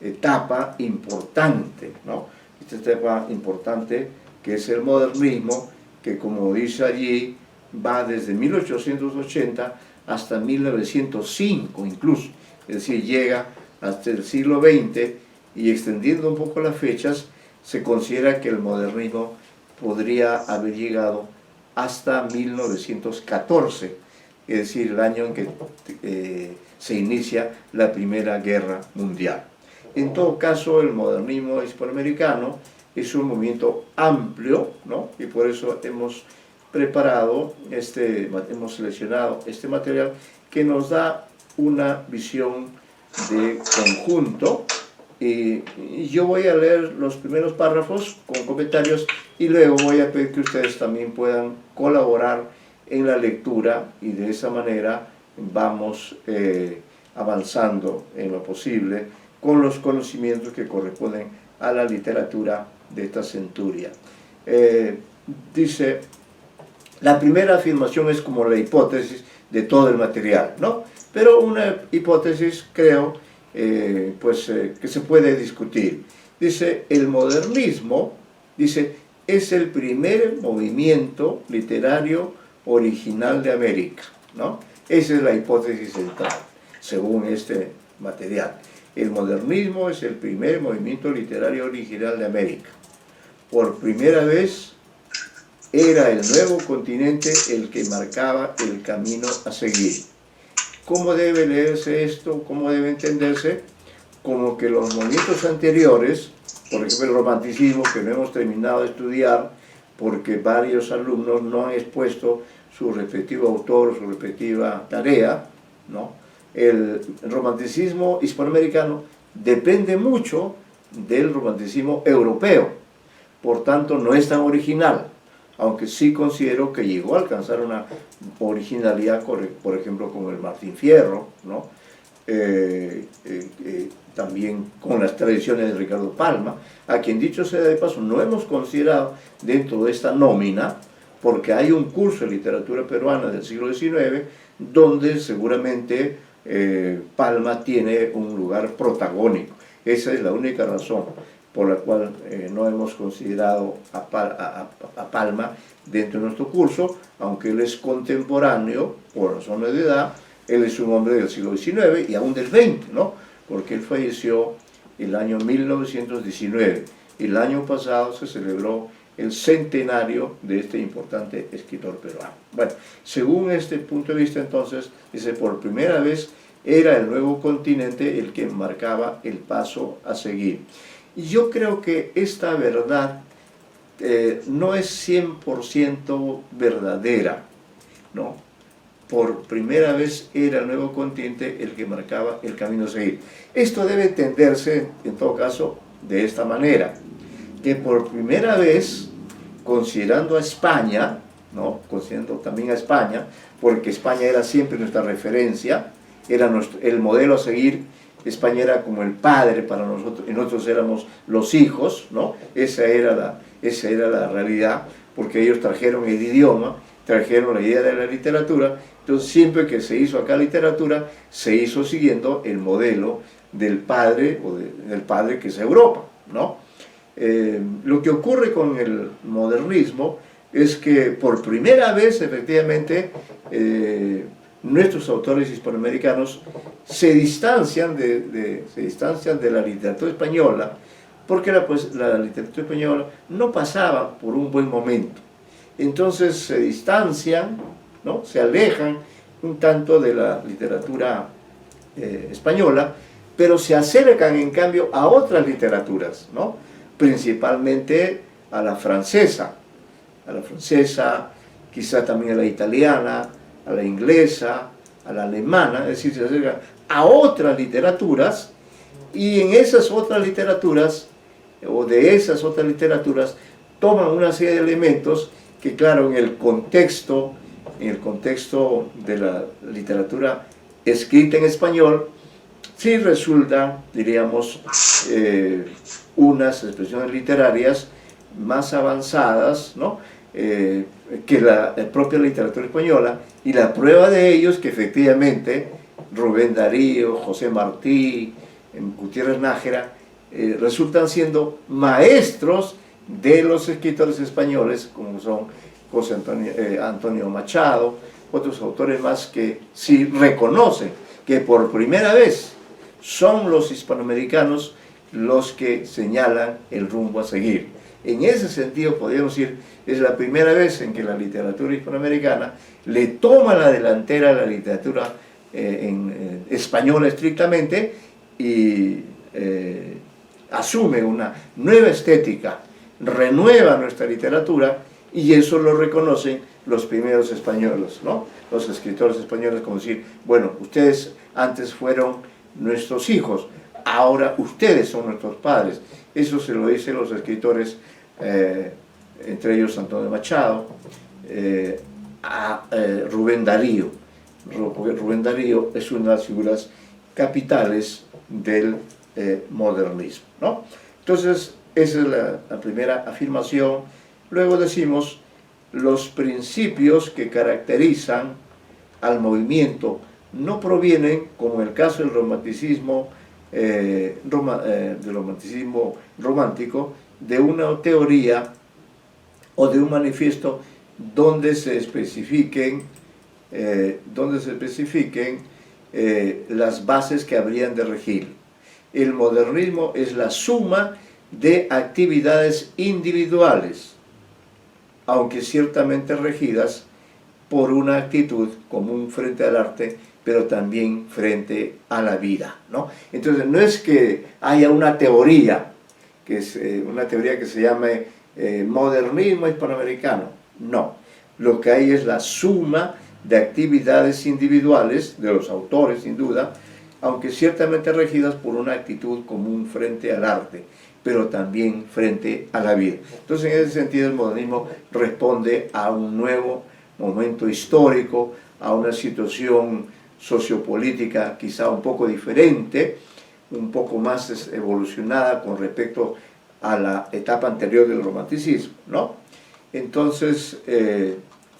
etapa importante, ¿no? Esta etapa importante que es el modernismo, que como dice allí, va desde 1880 hasta 1905 incluso, es decir, llega hasta el siglo XX y extendiendo un poco las fechas, se considera que el modernismo podría haber llegado hasta 1914, es decir, el año en que se inicia la Primera Guerra Mundial. En todo caso, el modernismo hispanoamericano es un movimiento amplio, ¿no? Y por eso hemos preparado, hemos seleccionado este material que nos da una visión de conjunto. Y yo voy a leer los primeros párrafos con comentarios y luego voy a pedir que ustedes también puedan colaborar en la lectura y de esa manera vamos avanzando en lo posible con los conocimientos que corresponden a la literatura de esta centuria. Dice, la primera afirmación es como la hipótesis de todo el material, ¿no? Pero una hipótesis, creo, que se puede discutir. Dice, el modernismo, dice, es el primer movimiento literario original de América, ¿no? Esa es la hipótesis central, según este material. El modernismo es el primer movimiento literario original de América. Por primera vez era el nuevo continente el que marcaba el camino a seguir. ¿Cómo debe leerse esto? ¿Cómo debe entenderse? Como que los movimientos anteriores, por ejemplo el romanticismo, que no hemos terminado de estudiar porque varios alumnos no han expuesto su respectivo autor, su respectiva tarea, ¿no? El romanticismo hispanoamericano depende mucho del romanticismo europeo, por tanto no es tan original, aunque sí considero que llegó a alcanzar una originalidad, por ejemplo, con el Martín Fierro, ¿no? También con las tradiciones de Ricardo Palma, a quien dicho sea de paso no hemos considerado dentro de esta nómina, porque hay un curso de literatura peruana del siglo XIX, donde seguramente Palma tiene un lugar protagónico. Esa es la única razón por la cual no hemos considerado a Palma dentro de nuestro curso, aunque él es contemporáneo, por razones de edad, él es un hombre del siglo XIX y aún del XX, ¿no? Porque él falleció el año 1919. El año pasado se celebró el centenario de este importante escritor peruano. Bueno, según este punto de vista, entonces, dice, por primera vez era el nuevo continente el que marcaba el paso a seguir. Y yo creo que esta verdad no es 100% verdadera, ¿no? Por primera vez era el nuevo continente el que marcaba el camino a seguir. Esto debe entenderse, en todo caso, de esta manera, que por primera vez, considerando a España, ¿no? Considerando también a España, porque España era siempre nuestra referencia, era el modelo a seguir. España era como el padre para nosotros, y nosotros éramos los hijos, ¿no? Esa era la realidad, porque ellos trajeron el idioma, trajeron la idea de la literatura. Entonces siempre que se hizo acá literatura, se hizo siguiendo el modelo del padre, o del padre que es Europa, ¿no? Lo que ocurre con el modernismo es que por primera vez, efectivamente, nuestros autores hispanoamericanos se distancian de la literatura española, porque la literatura española no pasaba por un buen momento. Entonces se distancian, ¿no? Se alejan un tanto de la literatura española, pero se acercan en cambio a otras literaturas, ¿no? Principalmente a la francesa, quizá también a la italiana, a la inglesa, a la alemana, es decir, se acercan a otras literaturas, y en esas otras literaturas, o de esas otras literaturas, toman una serie de elementos que, claro, en el contexto de la literatura escrita en español, sí resultan, diríamos, unas expresiones literarias más avanzadas, ¿no? Que la propia literatura española, y la prueba de ello es que efectivamente Rubén Darío, José Martí, Gutiérrez Nájera resultan siendo maestros de los escritores españoles, como son José Antonio Machado, otros autores más que sí reconocen que por primera vez son los hispanoamericanos los que señalan el rumbo a seguir. En ese sentido, podríamos decir, es la primera vez en que la literatura hispanoamericana le toma la delantera a la literatura española estrictamente, y asume una nueva estética, renueva nuestra literatura, y eso lo reconocen los primeros españoles, ¿no? Los escritores españoles, como decir, bueno, ustedes antes fueron nuestros hijos, ahora ustedes son nuestros padres. Eso se lo dicen los escritores, entre ellos Antonio Machado, a Rubén Darío, porque Rubén Darío es una de las figuras capitales del modernismo, ¿no? Entonces, esa es la primera afirmación. Luego decimos, los principios que caracterizan al movimiento no provienen, como en el caso del romanticismo, romántico, de una teoría o de un manifiesto donde se especifiquen las bases que habrían de regir. El modernismo es la suma de actividades individuales, aunque ciertamente regidas por una actitud común frente al arte, pero también frente a la vida, ¿no? Entonces, no es que haya una teoría, que es una teoría que se llame modernismo hispanoamericano, no. Lo que hay es la suma de actividades individuales de los autores, sin duda, aunque ciertamente regidas por una actitud común frente al arte, pero también frente a la vida. Entonces, en ese sentido, el modernismo responde a un nuevo momento histórico, a una situación sociopolítica quizá un poco diferente, un poco más evolucionada con respecto a la etapa anterior del romanticismo, ¿no? Entonces,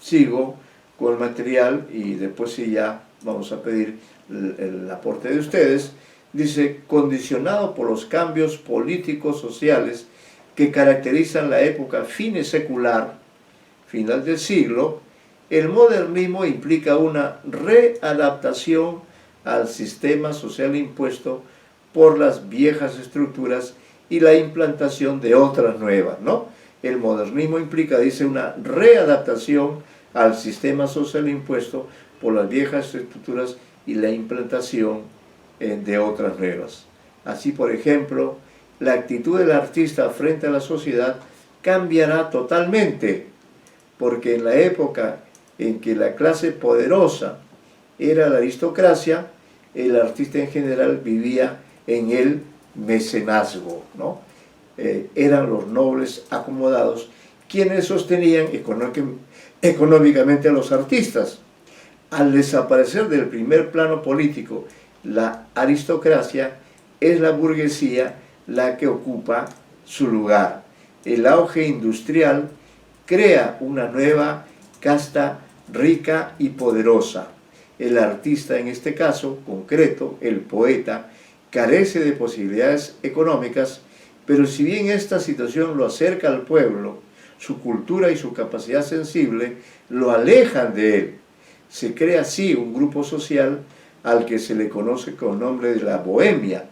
sigo con el material, y después sí ya vamos a pedir el aporte de ustedes. Dice, condicionado por los cambios políticos sociales que caracterizan la época fine-secular, final del siglo, el modernismo implica una readaptación al sistema social impuesto por las viejas estructuras y la implantación de otras nuevas, ¿no? El modernismo implica, dice, una readaptación al sistema social impuesto por las viejas estructuras y la implantación de otras nuevas. Así, por ejemplo, la actitud del artista frente a la sociedad cambiará totalmente, porque en la época en que la clase poderosa era la aristocracia, el artista en general vivía en el mecenazgo, ¿no? Eran los nobles acomodados quienes sostenían económicamente a los artistas. Al desaparecer del primer plano político la aristocracia, es la burguesía la que ocupa su lugar. El auge industrial crea una nueva casta rica y poderosa. El artista, en este caso concreto, el poeta, carece de posibilidades económicas, pero si bien esta situación lo acerca al pueblo, su cultura y su capacidad sensible lo alejan de él. Se crea así un grupo social al que se le conoce con el nombre de la bohemia,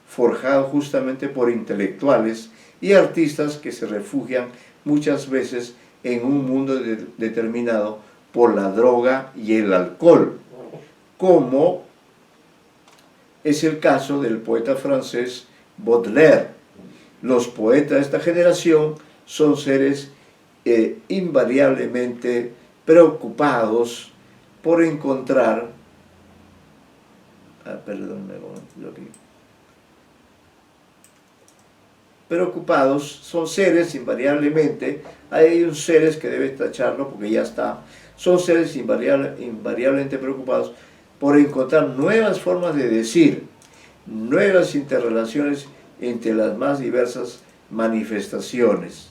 forjado justamente por intelectuales y artistas que se refugian muchas veces en un mundo determinado por la droga y el alcohol, como es el caso del poeta francés Baudelaire. Los poetas de esta generación son seres invariablemente preocupados por encontrar, son seres invariablemente, hay un seres que debe tacharlo porque ya está, son seres invariablemente preocupados por encontrar nuevas formas de decir, nuevas interrelaciones entre las más diversas manifestaciones,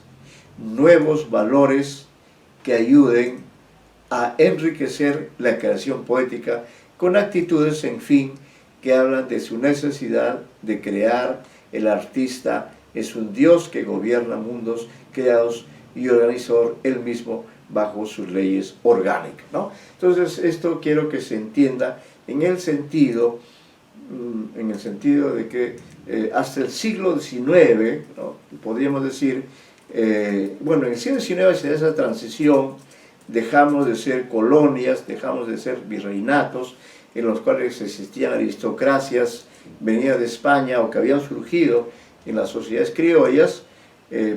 nuevos valores que ayuden a enriquecer la creación poética con actitudes, en fin, que hablan de su necesidad de crear. El artista es un Dios que gobierna mundos creados y organizador él mismo bajo sus leyes orgánicas, ¿no? Entonces, esto quiero que se entienda en el sentido de que hasta el siglo XIX, ¿no? Podríamos decir, bueno, en el siglo XIX se da esa transición, dejamos de ser colonias, dejamos de ser virreinatos, en los cuales existían aristocracias, venían de España o que habían surgido en las sociedades criollas,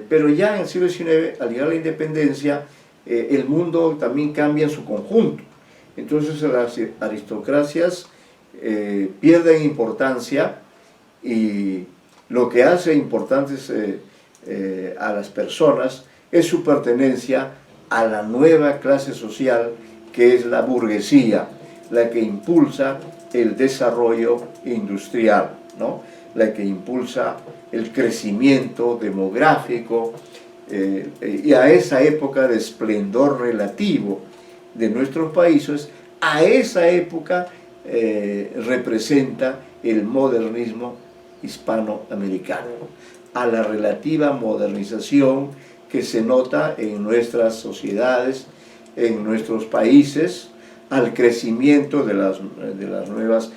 pero ya en el siglo XIX, al llegar a la independencia, el mundo también cambia en su conjunto. Entonces las aristocracias pierden importancia y lo que hace importantes a las personas es su pertenencia a la nueva clase social que es la burguesía, la que impulsa el desarrollo industrial, ¿no? La que impulsa el crecimiento demográfico, y a esa época de esplendor relativo de nuestros países, a esa época representa el modernismo hispanoamericano, a la relativa modernización que se nota en nuestras sociedades, en nuestros países, al crecimiento de las nuevas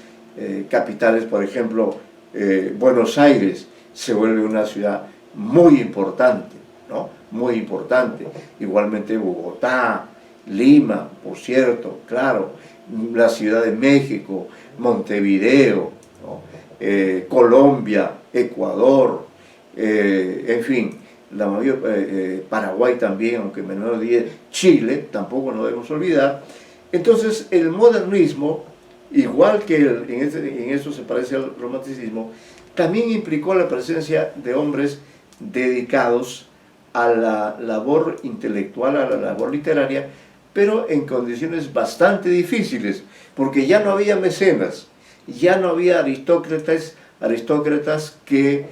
capitales. Por ejemplo, Buenos Aires se vuelve una ciudad muy importante, ¿no? Muy importante. Igualmente Bogotá, Lima, por cierto, claro, la Ciudad de México, Montevideo, ¿no? Colombia, Ecuador, en fin, Paraguay también, aunque en menor medida, Chile, tampoco no debemos olvidar. Entonces el modernismo, igual que en eso se parece al romanticismo, también implicó la presencia de hombres dedicados a la labor intelectual, a la labor literaria, pero en condiciones bastante difíciles, porque ya no había mecenas, ya no había aristócratas que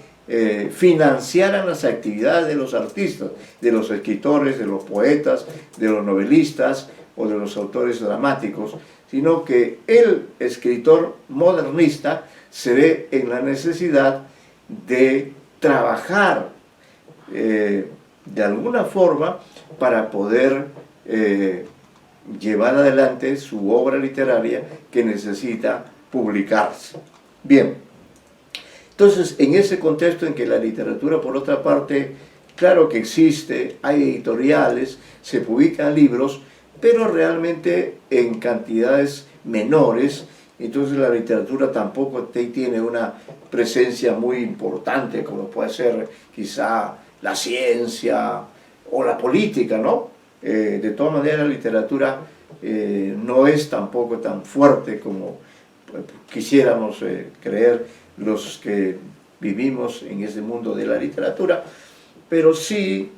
financiaran las actividades de los artistas, de los escritores, de los poetas, de los novelistas o de los autores dramáticos, sino que el escritor modernista se ve en la necesidad de trabajar de alguna forma para poder llevar adelante su obra literaria que necesita publicarse. Bien, entonces en ese contexto en que la literatura, por otra parte, claro que existe, hay editoriales, se publican libros, pero realmente en cantidades menores entonces la literatura tampoco tiene una presencia muy importante como puede ser quizá la ciencia o la política, ¿no? De todas maneras la literatura no es tampoco tan fuerte como quisiéramos creer los que vivimos en ese mundo de la literatura, pero sí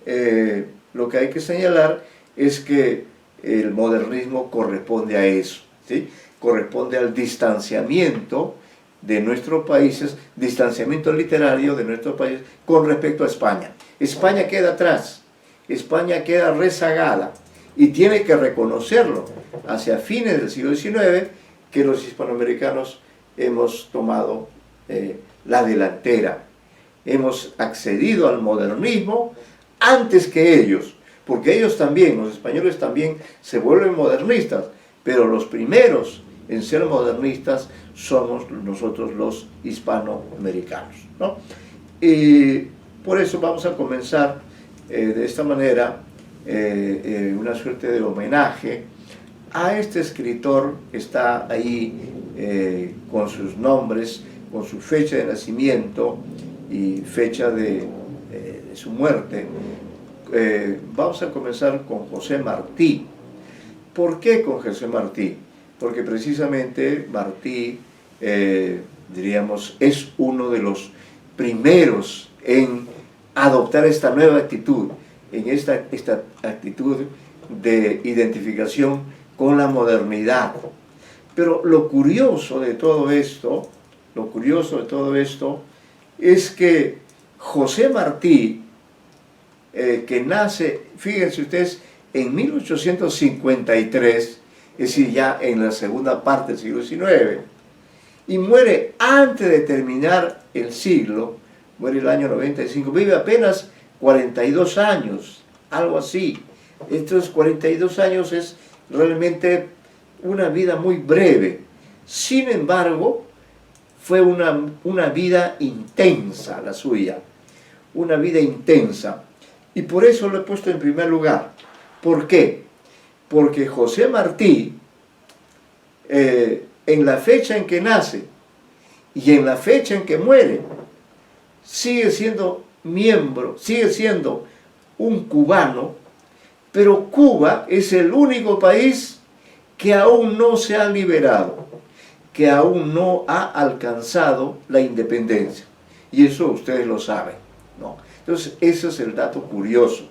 lo que hay que señalar es que el modernismo corresponde a eso, ¿sí? Corresponde al distanciamiento de nuestros países, distanciamiento literario de nuestros países con respecto a España. España queda atrás, España queda rezagada y tiene que reconocerlo hacia fines del siglo XIX que los hispanoamericanos hemos tomado la delantera, hemos accedido al modernismo antes que ellos, porque ellos también, los españoles también se vuelven modernistas, pero los primeros en ser modernistas somos nosotros los hispanoamericanos, ¿no? Y por eso vamos a comenzar de esta manera una suerte de homenaje a este escritor que está ahí con sus nombres, con su fecha de nacimiento y fecha de su muerte. Vamos a comenzar con José Martí. ¿Por qué con José Martí? Porque precisamente Martí, diríamos, es uno de los primeros en adoptar esta nueva actitud, en esta actitud de identificación con la modernidad. Pero lo curioso de todo esto es que José Martí, que nace, fíjense ustedes, en 1853, es decir, ya en la segunda parte del siglo XIX, y muere antes de terminar el siglo, muere el año 95, vive apenas 42 años, algo así. Estos 42 años es realmente una vida muy breve. Sin embargo, fue una vida intensa la suya, una vida intensa. Y por eso lo he puesto en primer lugar. ¿Por qué? Porque José Martí, en la fecha en que nace y en la fecha en que muere, sigue siendo miembro, sigue siendo un cubano, pero Cuba es el único país que aún no se ha liberado, que aún no ha alcanzado la independencia. Y eso ustedes lo saben, ¿no? Entonces, ese es el dato curioso,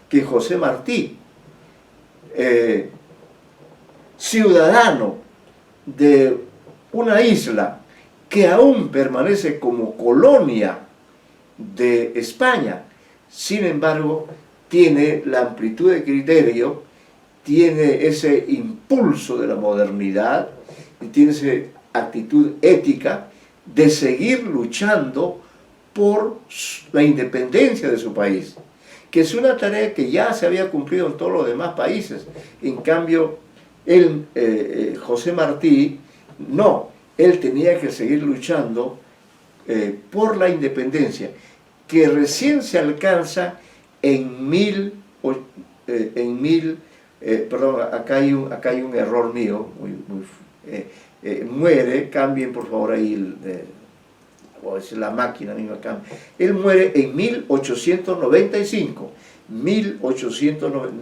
que José Martí, ciudadano de una isla que aún permanece como colonia de España, sin embargo, tiene la amplitud de criterio, tiene ese impulso de la modernidad, y tiene esa actitud ética de seguir luchando por la independencia de su país, que es una tarea que ya se había cumplido en todos los demás países. En cambio, José Martí, no, él tenía que seguir luchando por la independencia, que recién se alcanza perdón, acá hay un error mío, muere, cambien por favor ahí, es la máquina misma cambia. Él muere en 1895,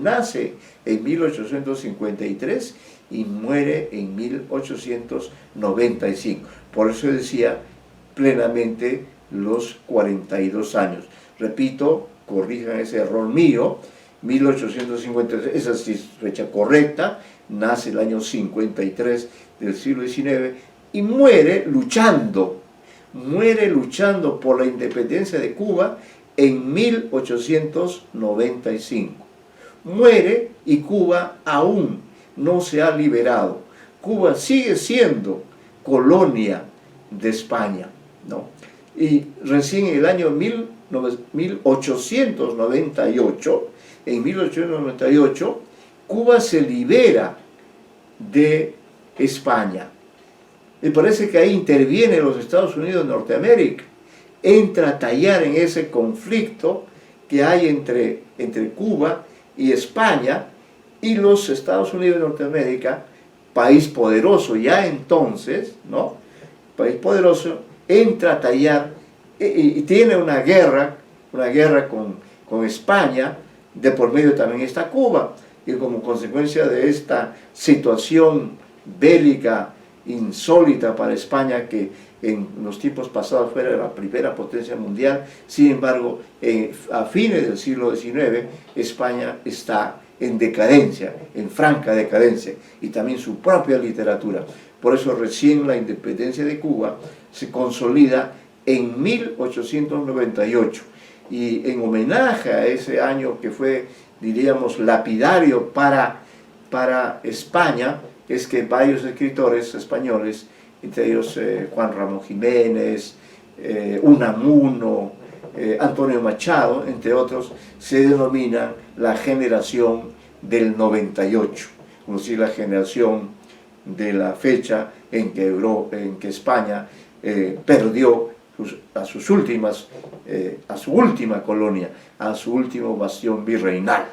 nace en 1853 y muere en 1895. Por eso decía plenamente los 42 años. Repito, corrijan ese error mío, 1853, esa sí es fecha correcta, nace el año 53 del siglo XIX y muere luchando por la independencia de Cuba en 1895. Muere y Cuba aún no se ha liberado. Cuba sigue siendo colonia de España, ¿no? Y recién en el año 1898, Cuba se libera de España. Me parece que ahí intervienen los Estados Unidos de Norteamérica, entra a tallar en ese conflicto que hay entre Cuba y España, y los Estados Unidos de Norteamérica país poderoso ya entonces, ¿no? País poderoso, entra a tallar y tiene una guerra con España, de por medio también está Cuba, y como consecuencia de esta situación bélica insólita para España, que en los tiempos pasados fuera la primera potencia mundial, sin embargo, a fines del siglo XIX, España está en decadencia, en franca decadencia, y también su propia literatura. Por eso recién la independencia de Cuba se consolida en 1898, y en homenaje a ese año que fue, diríamos, lapidario para España, es que varios escritores españoles, entre ellos Juan Ramón Jiménez, Unamuno, Antonio Machado, entre otros, se denominan la generación del 98, como si la generación de la fecha en que España perdió a su última colonia, a su último bastión virreinal.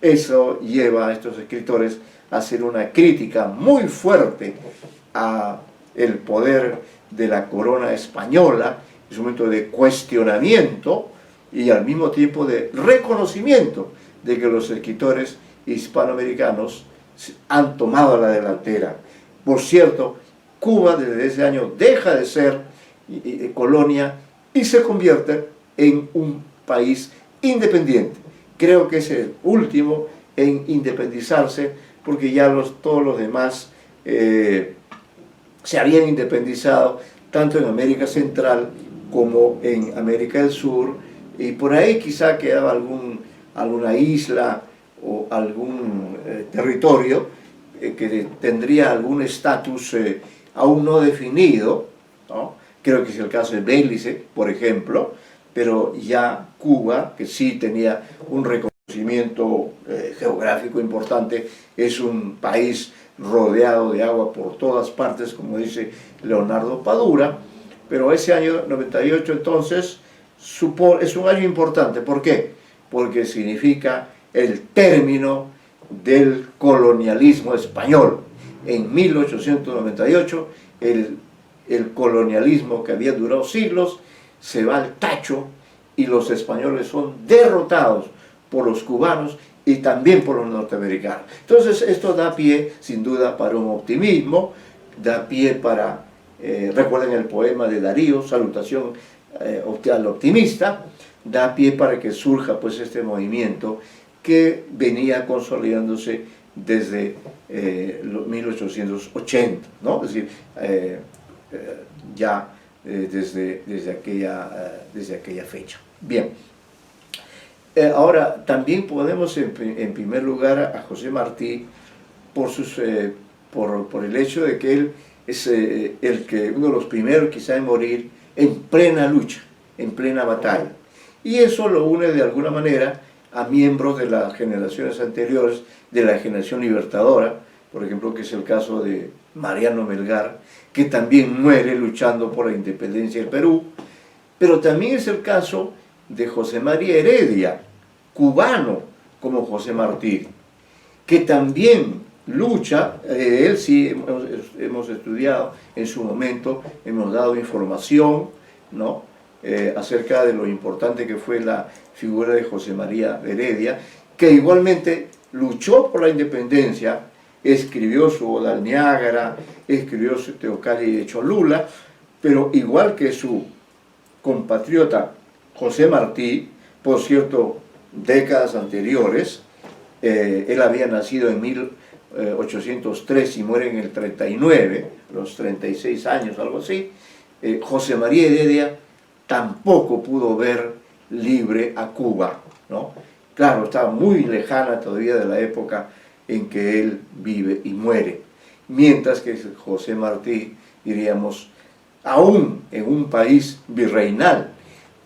Eso lleva a estos escritores a hacer una crítica muy fuerte a el poder de la corona española, es un momento de cuestionamiento y al mismo tiempo de reconocimiento de que los escritores hispanoamericanos han tomado la delantera. Por cierto, Cuba desde ese año deja de ser colonia y se convierte en un país independiente. Creo que es el último en independizarse, porque ya todos los demás se habían independizado tanto en América Central como en América del Sur, y por ahí quizá quedaba alguna isla o algún territorio que tendría algún estatus aún no definido, ¿no? Creo que es el caso de Belice, por ejemplo, pero ya Cuba, que sí tenía un reconocimiento geográfico importante, es un país rodeado de agua por todas partes, como dice Leonardo Padura, pero ese año 98 entonces es un año importante. ¿Por qué? Porque significa el término del colonialismo español. En 1898 el colonialismo, que había durado siglos, se va al tacho y los españoles son derrotados por los cubanos y también por los norteamericanos. Entonces esto da pie sin duda para un optimismo, da pie para, recuerden el poema de Darío, Salutación al optimista, da pie para que surja pues este movimiento que venía consolidándose desde los 1880, ¿no? Es decir, ya desde aquella fecha. Bien, ahora también podemos en primer lugar a José Martí por el hecho de que él es uno de los primeros quizá en morir en plena lucha, en plena batalla, y eso lo une de alguna manera a miembros de las generaciones anteriores, de la generación libertadora, por ejemplo, que es el caso de Mariano Melgar, que también muere luchando por la independencia del Perú, pero también es el caso de José María Heredia, cubano como José Martí, que también lucha. Él sí hemos estudiado en su momento, hemos dado información, ¿no? Acerca de lo importante que fue la figura de José María Heredia, que igualmente luchó por la independencia, escribió su Oda al Niágara, escribió su Teocalli de Cholula, pero igual que su compatriota José Martí, por cierto, décadas anteriores, él había nacido en 1803 y muere en el 39, los 36 años, algo así. José María Heredia tampoco pudo ver libre a Cuba, ¿no? Claro, estaba muy lejana todavía de la época en que él vive y muere, mientras que José Martí, diríamos, aún en un país virreinal,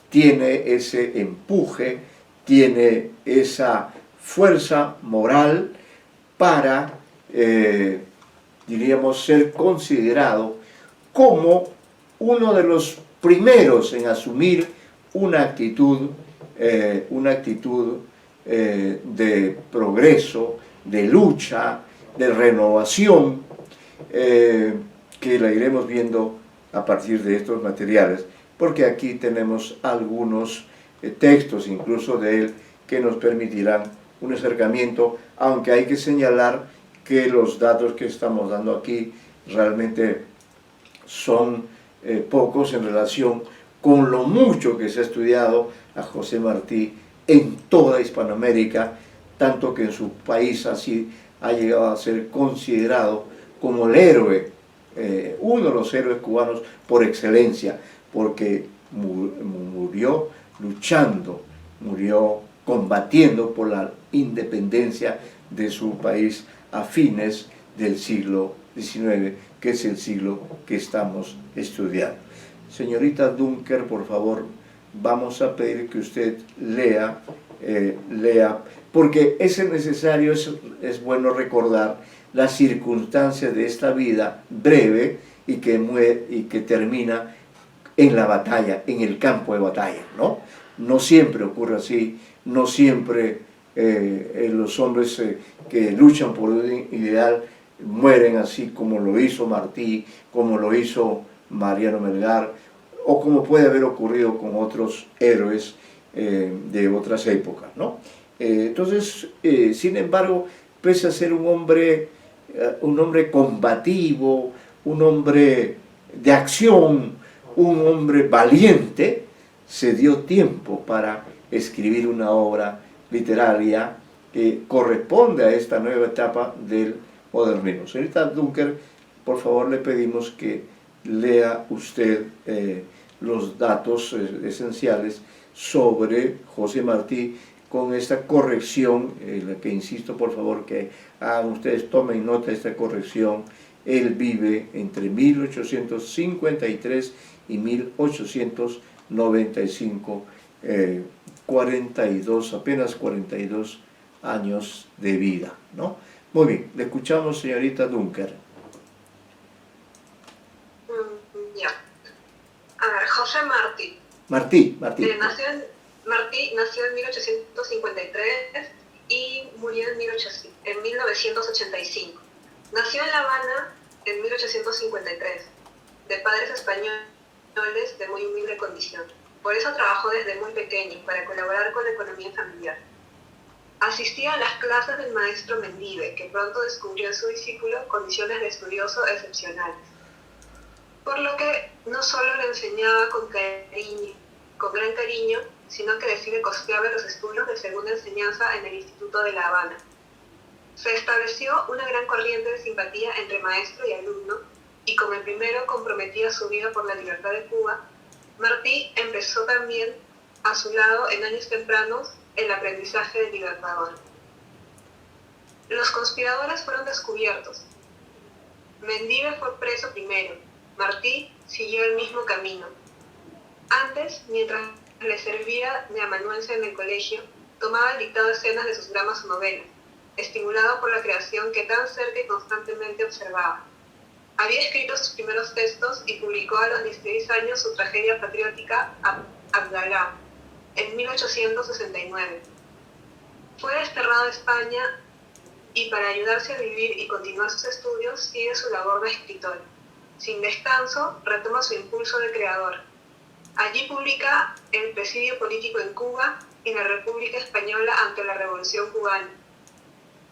tiene ese empuje, tiene esa fuerza moral para, diríamos, ser considerado como uno de los primeros en asumir una actitud de progreso, de lucha, de renovación, que la iremos viendo a partir de estos materiales, porque aquí tenemos algunos textos incluso de él que nos permitirán un acercamiento, aunque hay que señalar que los datos que estamos dando aquí realmente son pocos en relación con lo mucho que se ha estudiado a José Martí en toda Hispanoamérica, tanto que en su país así ha llegado a ser considerado como el héroe, uno de los héroes cubanos por excelencia, porque murió luchando, murió combatiendo por la independencia de su país a fines del siglo XIX, que es el siglo que estamos estudiando. Señorita Dunker, por favor, vamos a pedir que usted lea, porque es necesario, es bueno recordar las circunstancias de esta vida breve y que termina en la batalla, en el campo de batalla, ¿no? No siempre ocurre así, no siempre los hombres que luchan por un ideal mueren así como lo hizo Martí, como lo hizo Mariano Melgar, o como puede haber ocurrido con otros héroes de otras épocas, ¿no? Entonces, sin embargo, pese a ser un hombre combativo, un hombre de acción, un hombre valiente, se dio tiempo para escribir una obra literaria que corresponde a esta nueva etapa del modernismo. Señorita Dunker, por favor le pedimos que lea usted los datos esenciales sobre José Martí con esta corrección, la que insisto por favor que ustedes tomen nota de esta corrección. Él vive entre 1853 y 1895, 42, apenas 42 años de vida, ¿no? Muy bien, le escuchamos, señorita Dunker. Ya. A ver, José Martí. Martí. Martí nació en 1853 y murió en 1985. Nació en La Habana en 1853, de padres españoles de muy humilde condición. Por eso trabajó desde muy pequeño para colaborar con la economía familiar. Asistía a las clases del maestro Mendive, que pronto descubrió en su discípulo condiciones de estudioso excepcionales. Por lo que no solo le enseñaba con gran cariño, sino que decide costearle los estudios de segunda enseñanza en el Instituto de La Habana. Se estableció una gran corriente de simpatía entre maestro y alumno, y como el primero comprometía su vida por la libertad de Cuba, Martí empezó también a su lado en años tempranos el aprendizaje del Libertador. Los conspiradores fueron descubiertos. Mendive fue preso primero. Martí siguió el mismo camino. Antes, mientras le servía de amanuense en el colegio, tomaba el dictado de escenas de sus dramas o novelas, estimulado por la creación que tan cerca y constantemente observaba. Había escrito sus primeros textos y publicó a los 16 años su tragedia patriótica Abdalá, en 1869. Fue desterrado de España y para ayudarse a vivir y continuar sus estudios sigue su labor de escritor. Sin descanso, retoma su impulso de creador. Allí publica El presidio político en Cuba y la República Española ante la Revolución Cubana.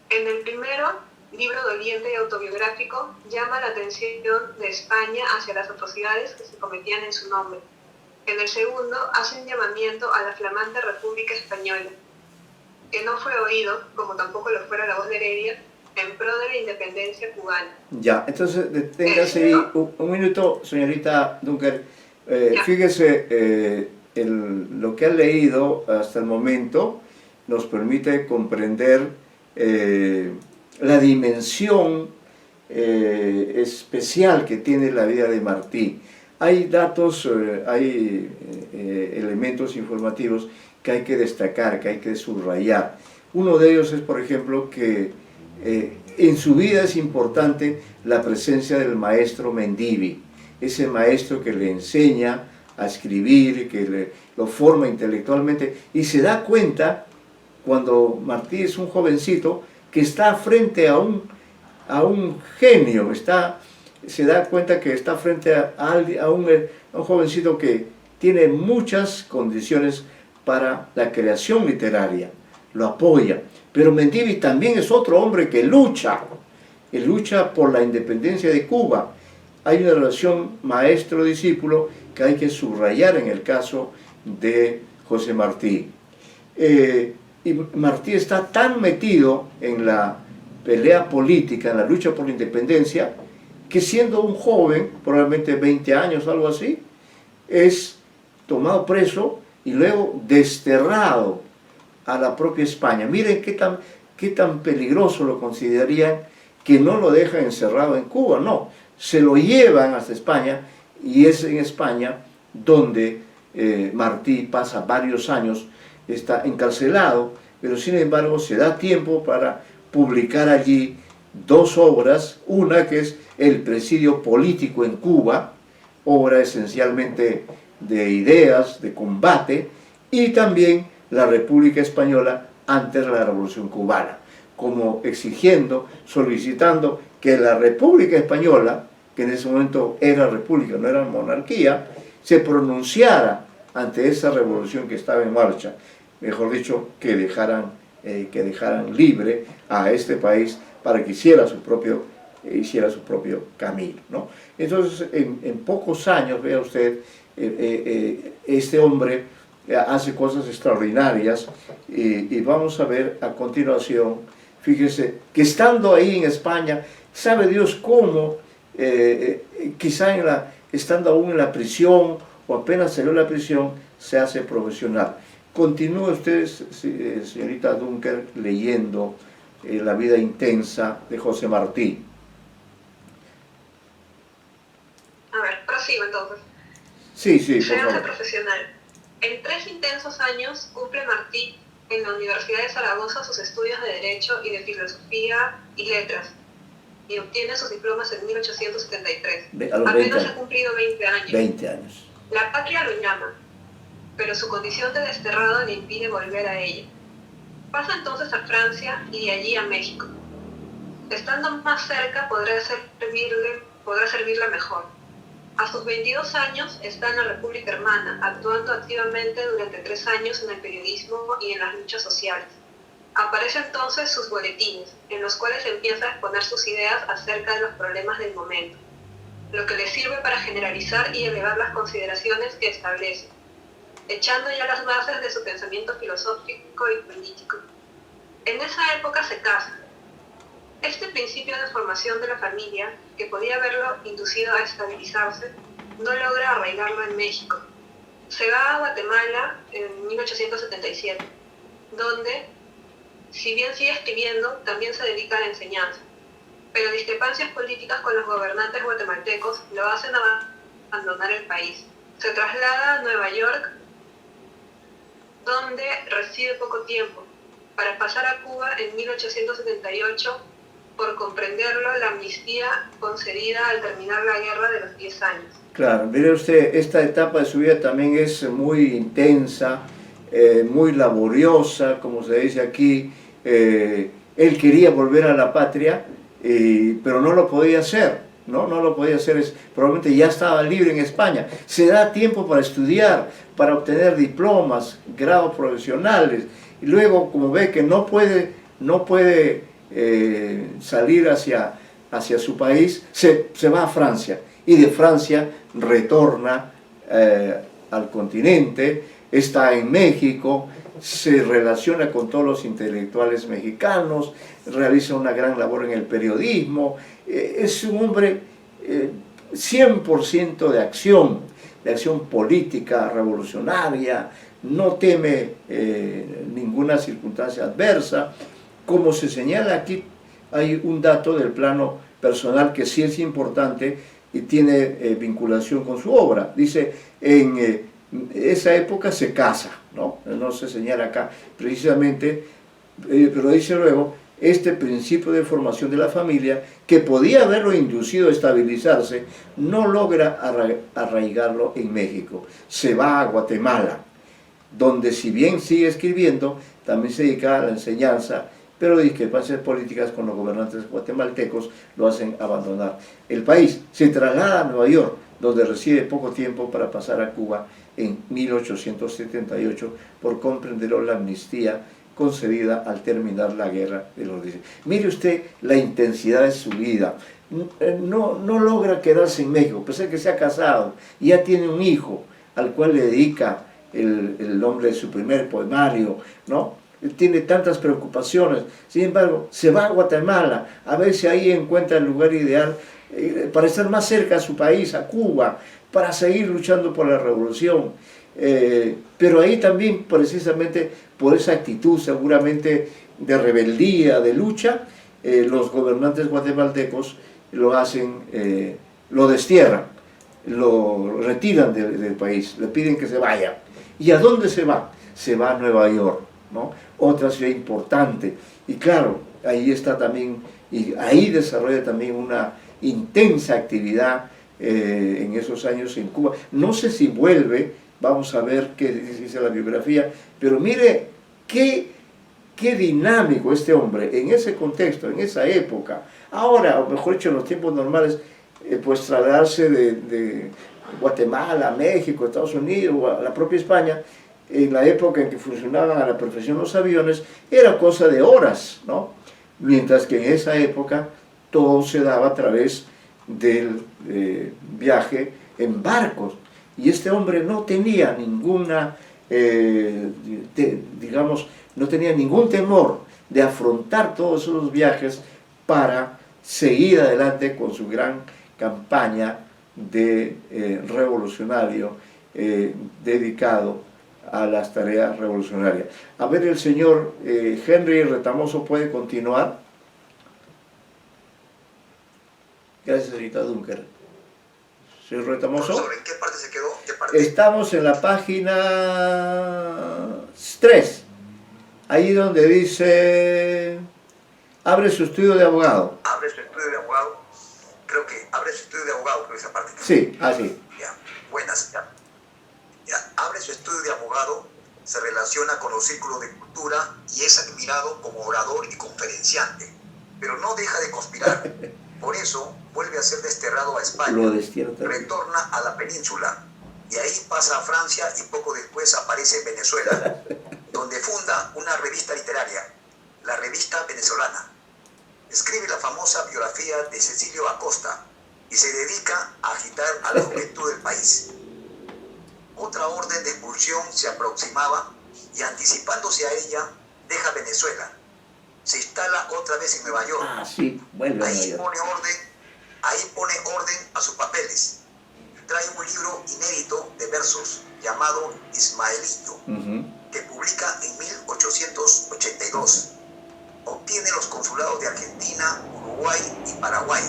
En el primero, libro doliente y autobiográfico, llama la atención de España hacia las atrocidades que se cometían en su nombre. En el segundo, hace un llamamiento a la flamante República Española, que no fue oído, como tampoco lo fuera la voz de Heredia, en pro de la independencia cubana. Ya, entonces deténgase ahí un minuto, señorita Dunker. Fíjese, lo que ha leído hasta el momento nos permite comprender la dimensión especial que tiene la vida de Martí. Hay datos, hay elementos informativos que hay que destacar, que hay que subrayar. Uno de ellos es, por ejemplo, que en su vida es importante la presencia del maestro Mendivi, ese maestro que le enseña a escribir, que lo forma intelectualmente, y se da cuenta, cuando Martí es un jovencito, que está frente a a un genio, se da cuenta que está frente a un jovencito que tiene muchas condiciones para la creación literaria, lo apoya. Pero Mendívil también es otro hombre que lucha por la independencia de Cuba. Hay una relación maestro-discípulo que hay que subrayar en el caso de José Martí. Y Martí está tan metido en la pelea política, en la lucha por la independencia, que siendo un joven, probablemente 20 años, algo así, es tomado preso y luego desterrado a la propia España. Miren qué tan peligroso lo considerarían, que no lo dejan encerrado en Cuba, no, se lo llevan hasta España, y es en España donde Martí pasa varios años, está encarcelado, pero sin embargo se da tiempo para publicar allí 2 obras, una que es El presidio político en Cuba, obra esencialmente de ideas, de combate, y también La República Española antes de la Revolución Cubana, como exigiendo, solicitando que la República Española, que en ese momento era república, no era monarquía, se pronunciara ante esa revolución que estaba en marcha, mejor dicho, que dejaran libre a este país para que hiciera su propio camino, ¿no? Entonces, en pocos años, vea usted, este hombre hace cosas extraordinarias, y vamos a ver a continuación, fíjese, que estando ahí en España, sabe Dios cómo, quizá estando aún en la prisión, o apenas salió de la prisión, se hace profesional. Continúe usted, señorita Dunker, leyendo La vida intensa de José Martí. A ver, prosigo entonces. Sí, por Se hace favor. profesional. En 3 intensos años cumple Martí en la Universidad de Zaragoza sus estudios de Derecho y de Filosofía y Letras, y obtiene sus diplomas en 1873. A los 20 Apenas años. ha cumplido 20 años. 20 años. La patria lo llama, pero su condición de desterrado le impide volver a ella. Pasa entonces a Francia y de allí a México. Estando más cerca podrá servirla mejor. A sus 22 años está en la República Hermana, actuando activamente durante 3 años en el periodismo y en las luchas sociales. Aparecen entonces sus boletines, en los cuales empieza a exponer sus ideas acerca de los problemas del momento, lo que le sirve para generalizar y elevar las consideraciones que establece, echando ya las bases de su pensamiento filosófico y político. En esa época se casa. Este principio de formación de la familia, que podía haberlo inducido a estabilizarse, no logra arraigarlo en México. Se va a Guatemala en 1877, donde, si bien sigue escribiendo, también se dedica a la enseñanza. Pero discrepancias políticas con los gobernantes guatemaltecos lo hacen abandonar el país. Se traslada a Nueva York, donde reside poco tiempo, para pasar a Cuba en 1878, por comprenderlo, la amnistía concedida al terminar la guerra de los 10 años. Claro, mire usted, esta etapa de su vida también es muy intensa, muy laboriosa, como se dice aquí. Él quería volver a la patria, pero no lo podía hacer, no lo podía hacer, probablemente ya estaba libre en España. Se da tiempo para estudiar, para obtener diplomas, grados profesionales, y luego, como ve que no puede salir hacia su país, se va a Francia, y de Francia retorna al continente, está en México, se relaciona con todos los intelectuales mexicanos, realiza una gran labor en el periodismo, es un hombre 100% de acción política, revolucionaria, no teme ninguna circunstancia adversa. Como se señala aquí, hay un dato del plano personal que sí es importante y tiene vinculación con su obra. Dice, en esa época se casa, no se señala acá precisamente, pero dice luego, este principio de formación de la familia, que podía haberlo inducido a estabilizarse, no logra arraigarlo en México. Se va a Guatemala, donde si bien sigue escribiendo, también se dedica a la enseñanza pero discrepancias políticas con los gobernantes guatemaltecos lo hacen abandonar el país. Se traslada a Nueva York, donde reside poco tiempo para pasar a Cuba en 1878 por comprender la amnistía concedida al terminar la guerra de los 10. Mire usted la intensidad de su vida. No logra quedarse en México, pese a que se ha casado, ya tiene un hijo al cual le dedica el nombre de su primer poemario, ¿no? Tiene tantas preocupaciones, sin embargo, se va a Guatemala, a ver si ahí encuentra el lugar ideal para estar más cerca a su país, a Cuba, para seguir luchando por la revolución. Pero ahí también, precisamente por esa actitud seguramente de rebeldía, de lucha, los gobernantes guatemaltecos lo hacen, lo destierran, lo retiran del país, le piden que se vaya. ¿Y a dónde se va? Se va a Nueva York, ¿no? Otra ciudad importante. Y claro, ahí está también, y ahí desarrolla también una intensa actividad en esos años en Cuba. No sé si vuelve, vamos a ver qué dice la biografía, pero mire qué dinámico este hombre en ese contexto, en esa época. Ahora, o mejor dicho, en los tiempos normales, pues trasladarse de Guatemala a México, Estados Unidos, o a la propia España, en la época en que funcionaban a la perfección los aviones, era cosa de horas, ¿no? Mientras que en esa época todo se daba a través del viaje en barcos. Y este hombre no tenía ninguna, digamos, no tenía ningún temor de afrontar todos esos viajes para seguir adelante con su gran campaña de revolucionario dedicado a las tareas revolucionarias. A ver, el señor Henry Retamoso puede continuar. Gracias, señorita Dunker. Señor Retamoso. ¿En qué parte se quedó? ¿Qué parte? Estamos en la página 3, ahí donde dice, abre su estudio de abogado. Abre su estudio de abogado. Creo que abre su estudio de abogado, creo que esa parte. Sí, así. Ya, buenas, ya. Abre su estudio de abogado, se relaciona con los círculos de cultura y es admirado como orador y conferenciante, pero no deja de conspirar. Por eso vuelve a ser desterrado a España, retorna a la península y ahí pasa a Francia y poco después aparece en Venezuela, donde funda una revista literaria, la Revista Venezolana. Escribe la famosa biografía de Cecilio Acosta y se dedica a agitar a la juventud del país. Otra orden de expulsión se aproximaba y anticipándose a ella, deja Venezuela. Se instala otra vez en Nueva York. Sí, bueno, ahí pone orden a sus papeles. Trae un libro inédito de versos llamado Ismaelillo, que publica en 1882. Obtiene los consulados de Argentina, Uruguay y Paraguay.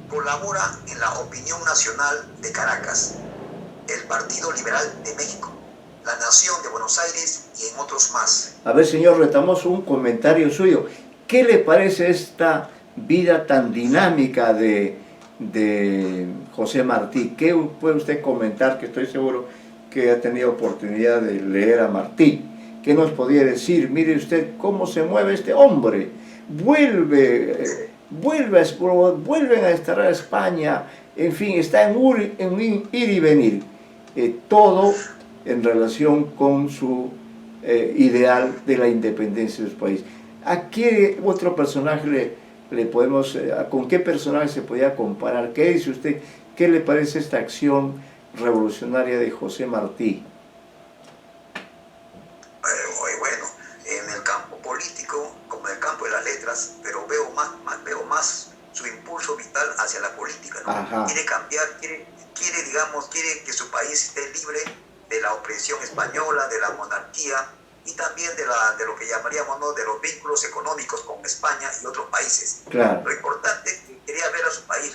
Colabora en la Opinión Nacional de Caracas, el Partido Liberal de México, La Nación de Buenos Aires y en otros más. A ver, señor Retamoso, un comentario suyo. ¿Qué le parece esta vida tan dinámica de José Martí? ¿Qué puede usted comentar? Que estoy seguro que ha tenido oportunidad de leer a Martí. ¿Qué nos podría decir? Mire usted cómo se mueve este hombre. Vuelven a estar a España. En fin, está en ir y venir. Todo en relación con su ideal de la independencia de su país. ¿A qué otro personaje le podemos, con qué personaje se podía comparar? ¿Qué dice usted? ¿Qué le parece esta acción revolucionaria de José Martí? Bueno, en el campo político, como en el campo de las letras, pero veo más su impulso vital hacia la política, ¿no? Quiere cambiar, quiere que su país esté libre de la opresión española, de la monarquía y también de lo que llamaríamos, ¿no?, de los vínculos económicos con España y otros países. Claro. Lo importante es que quería ver a su país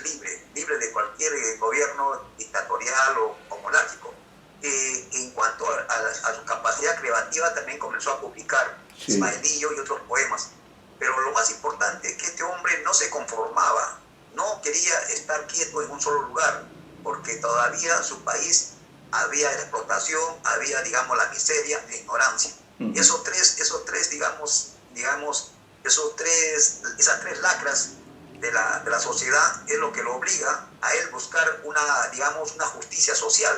libre de cualquier gobierno dictatorial o monárquico. En cuanto a su capacidad creativa, también comenzó a publicar Ismaelillo y otros poemas. Pero lo más importante es que este hombre no se conformaba, no quería estar quieto en un solo lugar, porque todavía su país había explotación, había, digamos, la miseria e ignorancia. Y esos tres digamos, esas tres lacras de la sociedad es lo que lo obliga a él buscar digamos, una justicia social.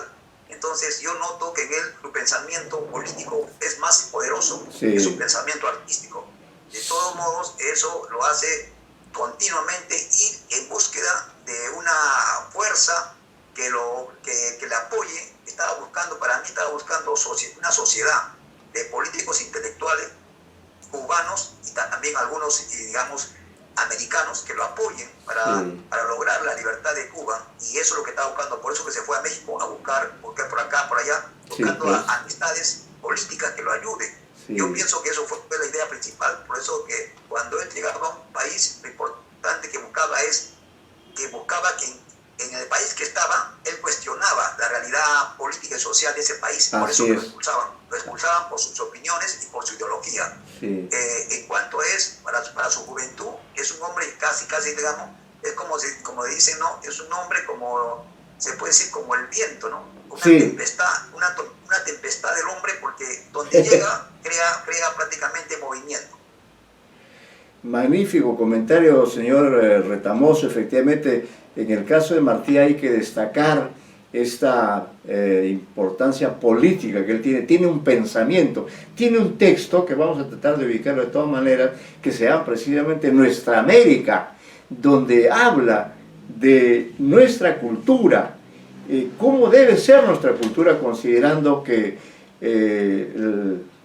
Entonces yo noto que en él su pensamiento político es más poderoso que su pensamiento artístico. De todos modos, eso lo hace continuamente ir en búsqueda de una fuerza que le apoye. Para mí estaba buscando una sociedad de políticos intelectuales cubanos y también algunos, digamos, americanos que lo apoyen para lograr la libertad de Cuba, y eso es lo que está buscando. Por eso que se fue a México a buscar por acá, por allá, buscando amistades políticas que lo ayuden. Yo pienso que eso fue la idea principal. Por eso que cuando él llegaba a un país, lo importante que buscaba que en el país que estaba, él cuestionaba la realidad política y social de ese país. Por eso lo expulsaban por sus opiniones y por su ideología. En cuanto para su juventud, es un hombre casi, digamos, es como dicen, ¿no? Es un hombre como, se puede decir, como el viento, ¿no? Una tempestad del hombre, porque donde llega, crea prácticamente movimiento. Magnífico comentario, señor Retamoso. Efectivamente, en el caso de Martí hay que destacar esta importancia política que él tiene. Tiene un pensamiento, tiene un texto que vamos a tratar de ubicarlo de todas maneras, que se llama precisamente Nuestra América, donde habla de nuestra cultura, cómo debe ser nuestra cultura, considerando que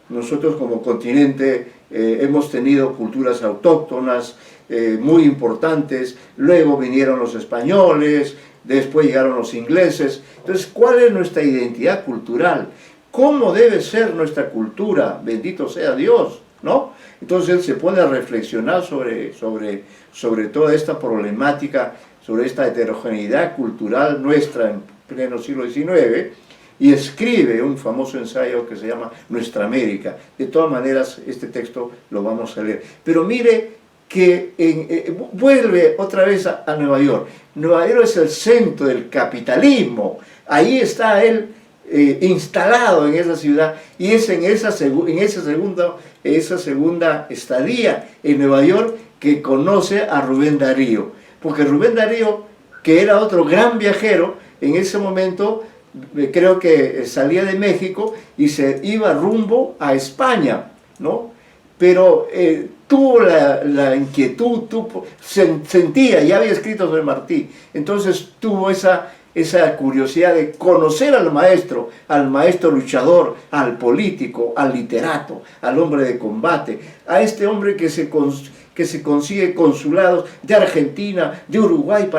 nosotros como continente hemos tenido culturas autóctonas muy importantes. Luego vinieron los españoles, después llegaron los ingleses. Entonces, ¿cuál es nuestra identidad cultural? ¿Cómo debe ser nuestra cultura? Bendito sea Dios, ¿no? Entonces él se pone a reflexionar sobre toda esta problemática, sobre esta heterogeneidad cultural nuestra en pleno siglo XIX, y escribe un famoso ensayo que se llama Nuestra América. De todas maneras, este texto lo vamos a leer. Pero mire que vuelve otra vez a Nueva York. Nueva York es el centro del capitalismo. Ahí está él instalado en esa ciudad, y es en esa segunda estadía en Nueva York que conoce a Rubén Darío. Porque Rubén Darío, que era otro gran viajero, en ese momento creo que salía de México y se iba rumbo a España, ¿no? Pero tuvo la inquietud, sentía, ya había escrito sobre Martí, entonces tuvo esa curiosidad de conocer al maestro luchador, al político, al literato, al hombre de combate, a este hombre que se consigue consulados de Argentina, de Uruguay.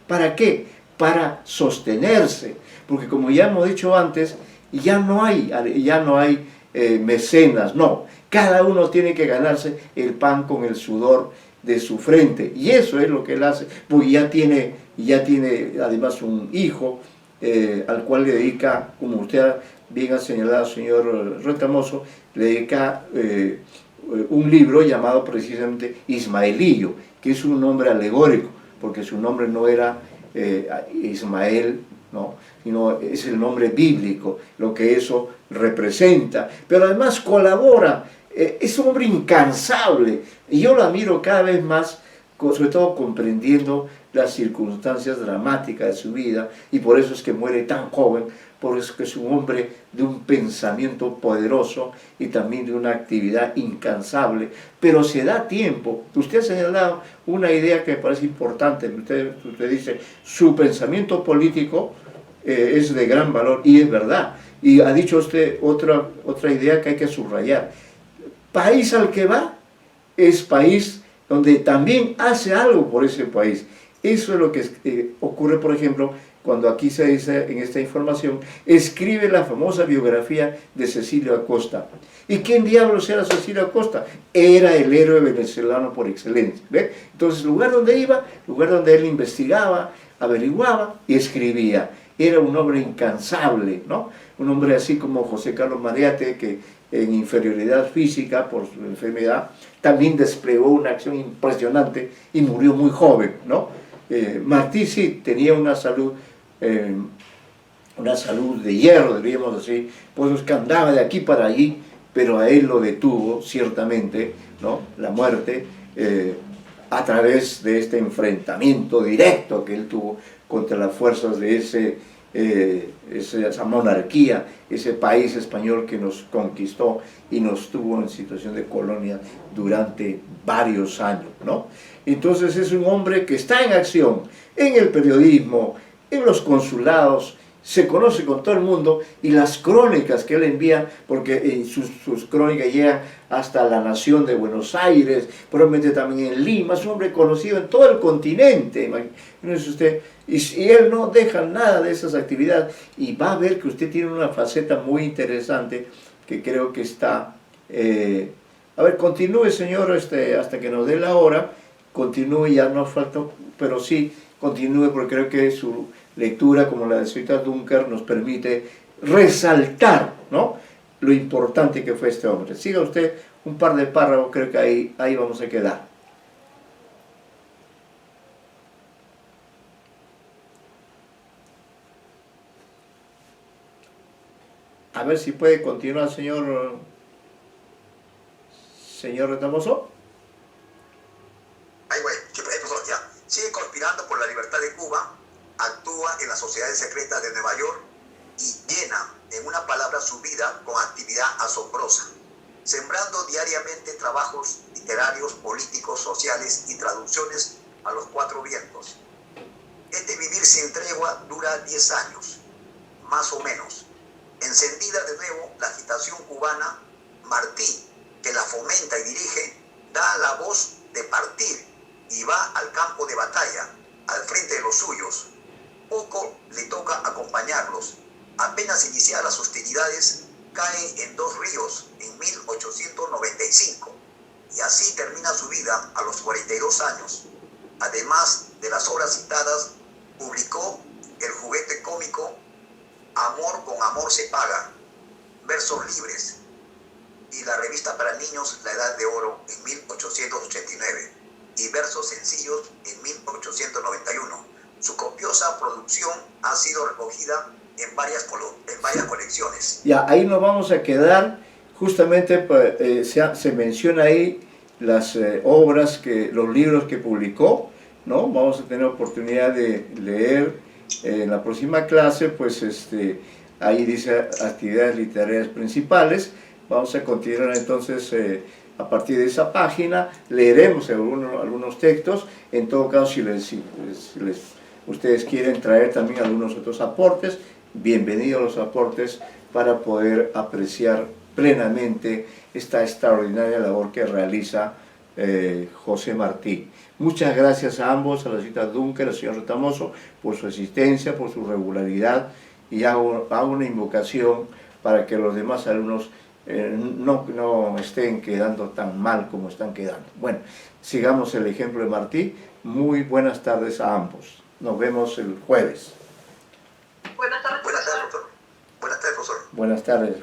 ¿Para qué? Para sostenerse, porque como ya hemos dicho antes, ya no hay mecenas, no, cada uno tiene que ganarse el pan con el sudor de su frente, y eso es lo que él hace, porque ya tiene además un hijo al cual le dedica, como usted bien ha señalado, señor Retamoso, le dedica un libro llamado precisamente Ismaelillo, que es un nombre alegórico, porque su nombre no era Ismael, ¿no? Sino es el nombre bíblico, lo que eso representa, pero además colabora, es un hombre incansable, y yo lo admiro cada vez más, sobre todo comprendiendo las circunstancias dramáticas de su vida, y por eso es que muere tan joven, por eso es que es un hombre de un pensamiento poderoso y también de una actividad incansable, pero se da tiempo. Usted ha señalado una idea que me parece importante. Usted dice, su pensamiento político es de gran valor, y es verdad, y ha dicho usted otra idea que hay que subrayar. País al que va es país donde también hace algo por ese país. Eso es lo que ocurre, por ejemplo, cuando aquí se dice en esta información, escribe la famosa biografía de Cecilio Acosta. ¿Y quién diablos era Cecilio Acosta? Era el héroe venezolano por excelencia, ¿ve? Entonces, lugar donde iba, lugar donde él investigaba, averiguaba y escribía. Era un hombre incansable, ¿no? Un hombre así como José Carlos Mariate, que en inferioridad física por su enfermedad, también desplegó una acción impresionante y murió muy joven, ¿no? Martí sí tenía una salud de hierro, diríamos así, pues que andaba de aquí para allí pero a él lo detuvo ciertamente, ¿no?, la muerte, a través de este enfrentamiento directo que él tuvo contra las fuerzas de esa monarquía, ese país español que nos conquistó y nos tuvo en situación de colonia durante varios años, ¿no? Entonces es un hombre que está en acción, en el periodismo, en los consulados, se conoce con todo el mundo, y las crónicas que él envía, porque sus crónicas llegan hasta la nación de Buenos Aires, probablemente también en Lima, es un hombre conocido en todo el continente, imagínese usted, y él no deja nada de esas actividades, y va a ver que usted tiene una faceta muy interesante, que creo que está... a ver, continúe, señor, hasta que nos dé la hora, continúe, ya no falta, pero sí, continúe, porque creo que su lectura, como la de Zita Dunker, nos permite resaltar, ¿no?, lo importante que fue este hombre. Siga usted un par de párrafos, creo que ahí vamos a quedar. A ver si puede continuar, señor Retamoso. Ahí voy, profesor, ya. Sigue conspirando por la libertad de Cuba, actúa en las sociedades secretas de Nueva York y llena, en una palabra, su vida con actividad asombrosa, sembrando diariamente trabajos literarios, políticos, sociales y traducciones a los cuatro vientos. Este vivir sin tregua dura 10 años, más o menos. Encendida de nuevo la agitación cubana, Martí, que la fomenta y dirige, da la voz de partir y va al campo de batalla, al frente de los suyos. Poco le toca acompañarlos. Apenas iniciadas las hostilidades, cae en Dos Ríos en 1895, y así termina su vida a los 42 años. Además de las obras citadas, publicó el juguete cómico Amor con amor se paga, versos libres, y la revista para niños La Edad de Oro en 1889, y versos sencillos en 1891. Su copiosa producción ha sido recogida en varias colecciones. Ya, ahí nos vamos a quedar, justamente se menciona ahí las obras, los libros que publicó, ¿no? Vamos a tener oportunidad de leer en la próxima clase, pues ahí dice actividades literarias principales. Vamos a continuar entonces a partir de esa página, leeremos algunos textos. En todo caso, si ustedes quieren traer también algunos otros aportes, bienvenidos los aportes para poder apreciar plenamente esta extraordinaria labor que realiza José Martí. Muchas gracias a ambos, a la Zita Dunker, al señor Retamoso, por su asistencia, por su regularidad, y hago una invocación para que los demás alumnos no estén quedando tan mal como están quedando. Bueno, sigamos el ejemplo de Martí. Muy buenas tardes a ambos. Nos vemos el jueves. Buenas tardes, profesor. Buenas tardes, profesor. Buenas tardes.